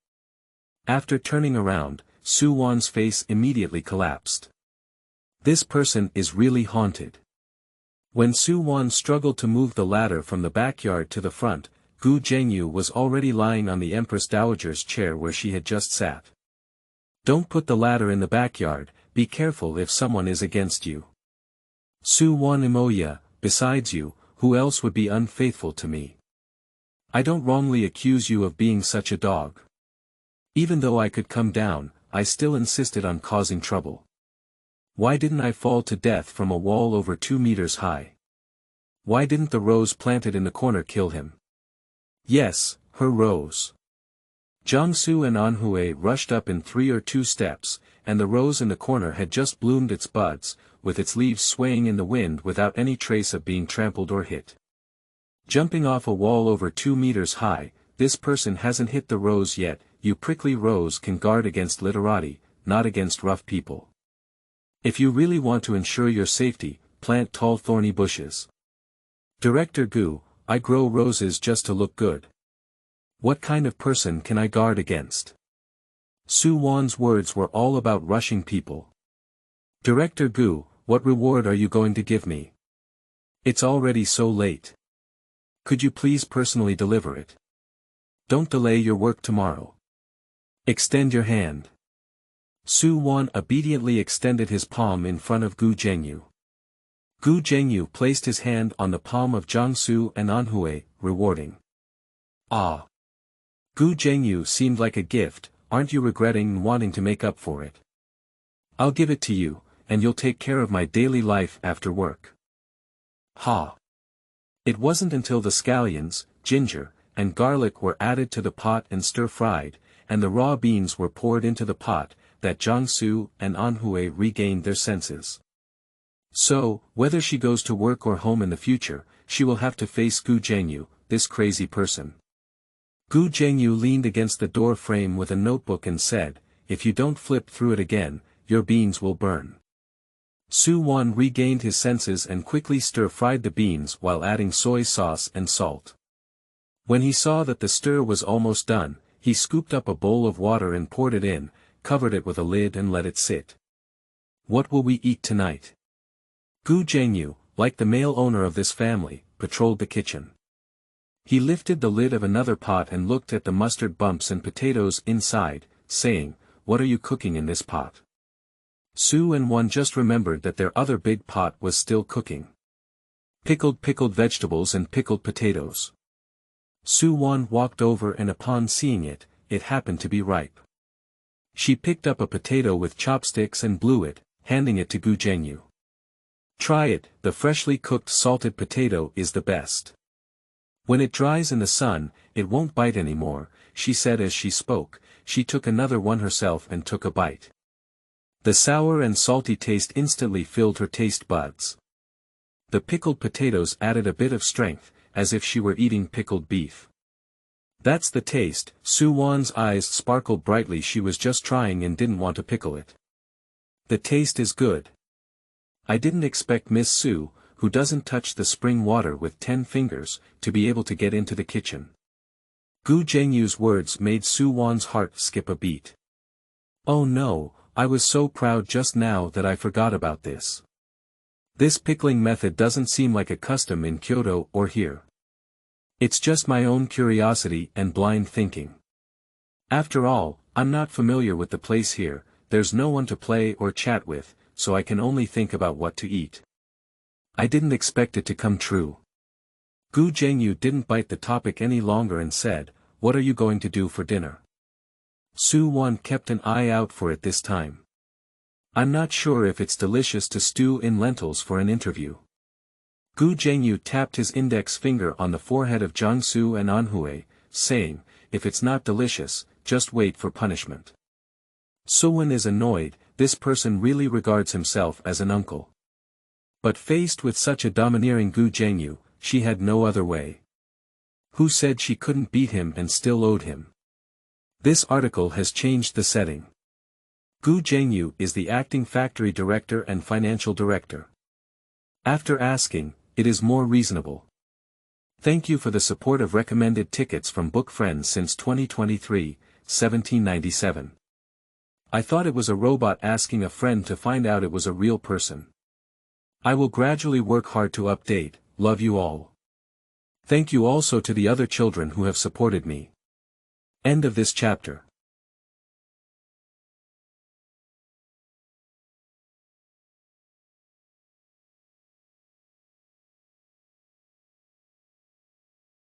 After turning around, Su Wan's face immediately collapsed. This person is really haunted. When Su Wan struggled to move the ladder from the backyard to the front, Zhengyu was already lying on the Empress Dowager's chair where she had just sat. "Don't put the ladder in the backyard, be careful if someone is against you. Su Wan Imoya, besides you, who else would be unfaithful to me? I don't wrongly accuse you of being such a dog. Even though I could come down, I still insisted on causing trouble. Why didn't I fall to death from a wall over 2 meters high? Why didn't the rose planted in the corner kill him? Yes, her rose." Jiangsu and Anhui rushed up in 3 or 2 steps, and the rose in the corner had just bloomed its buds, with its leaves swaying in the wind without any trace of being trampled or hit. Jumping off a wall over 2 meters high, this person hasn't hit the rose yet. You prickly rose can guard against literati, not against rough people. If you really want to ensure your safety, plant tall thorny bushes. Director Gu, I grow roses just to look good. What kind of person can I guard against? Su Wan's words were all about rushing people. Director Gu, what reward are you going to give me? It's already so late. Could you please personally deliver it? Don't delay your work tomorrow. Extend your hand. Su Wan obediently extended his palm in front of Gu Zhengyu. Gu Zhengyu placed his hand on the palm of Jiangsu and Anhui, rewarding. Ah! Gu Zhengyu seemed like a gift, aren't you regretting and wanting to make up for it? I'll give it to you, and you'll take care of my daily life after work. Ha! It wasn't until the scallions, ginger, and garlic were added to the pot and stir-fried, and the raw beans were poured into the pot, that Jiangsu and Anhui regained their senses. So, whether she goes to work or home in the future, she will have to face Gu Zhengyu, this crazy person. Gu Zhengyu leaned against the door frame with a notebook and said, if you don't flip through it again, your beans will burn. Su Wan regained his senses and quickly stir-fried the beans while adding soy sauce and salt. When he saw that the stir was almost done, he scooped up a bowl of water and poured it in, covered it with a lid and let it sit. What will we eat tonight? Gu Zhengyu, like the male owner of this family, patrolled the kitchen. He lifted the lid of another pot and looked at the mustard bumps and potatoes inside, saying, what are you cooking in this pot? Su and Wan just remembered that their other big pot was still cooking. Pickled vegetables and pickled potatoes. Su Wan walked over and upon seeing it, it happened to be ripe. She picked up a potato with chopsticks and blew it, handing it to Gu Zhengyu. Try it, the freshly cooked salted potato is the best. When it dries in the sun, it won't bite anymore, she said as she spoke. She took another one herself and took a bite. The sour and salty taste instantly filled her taste buds. The pickled potatoes added a bit of strength, as if she were eating pickled beef. That's the taste, Su Wan's eyes sparkled brightly. She was just trying and didn't want to pickle it. The taste is good. I didn't expect Miss Su, who doesn't touch the spring water with 10 fingers, to be able to get into the kitchen. Gu Zhengyu's words made Su Wan's heart skip a beat. Oh no, I was so proud just now that I forgot about this. This pickling method doesn't seem like a custom in Kyoto or here. It's just my own curiosity and blind thinking. After all, I'm not familiar with the place here, there's no one to play or chat with, so I can only think about what to eat. I didn't expect it to come true. Gu Zhengyu didn't bite the topic any longer and said, what are you going to do for dinner? Su Wan kept an eye out for it this time. I'm not sure if it's delicious to stew in lentils for an interview. Gu Zhengyu tapped his index finger on the forehead of Jiangsu and Anhui, saying, if it's not delicious, just wait for punishment. Su Wan is annoyed, this person really regards himself as an uncle. But faced with such a domineering Gu Zhengyu, she had no other way. Who said she couldn't beat him and still owed him? This article has changed the setting. Gu Zhengyu is the acting factory director and financial director. After asking, it is more reasonable. Thank you for the support of recommended tickets from Book Friends since 2023, 1797. I thought it was a robot asking a friend to find out it was a real person. I will gradually work hard to update, love you all. Thank you also to the other children who have supported me. End of this chapter.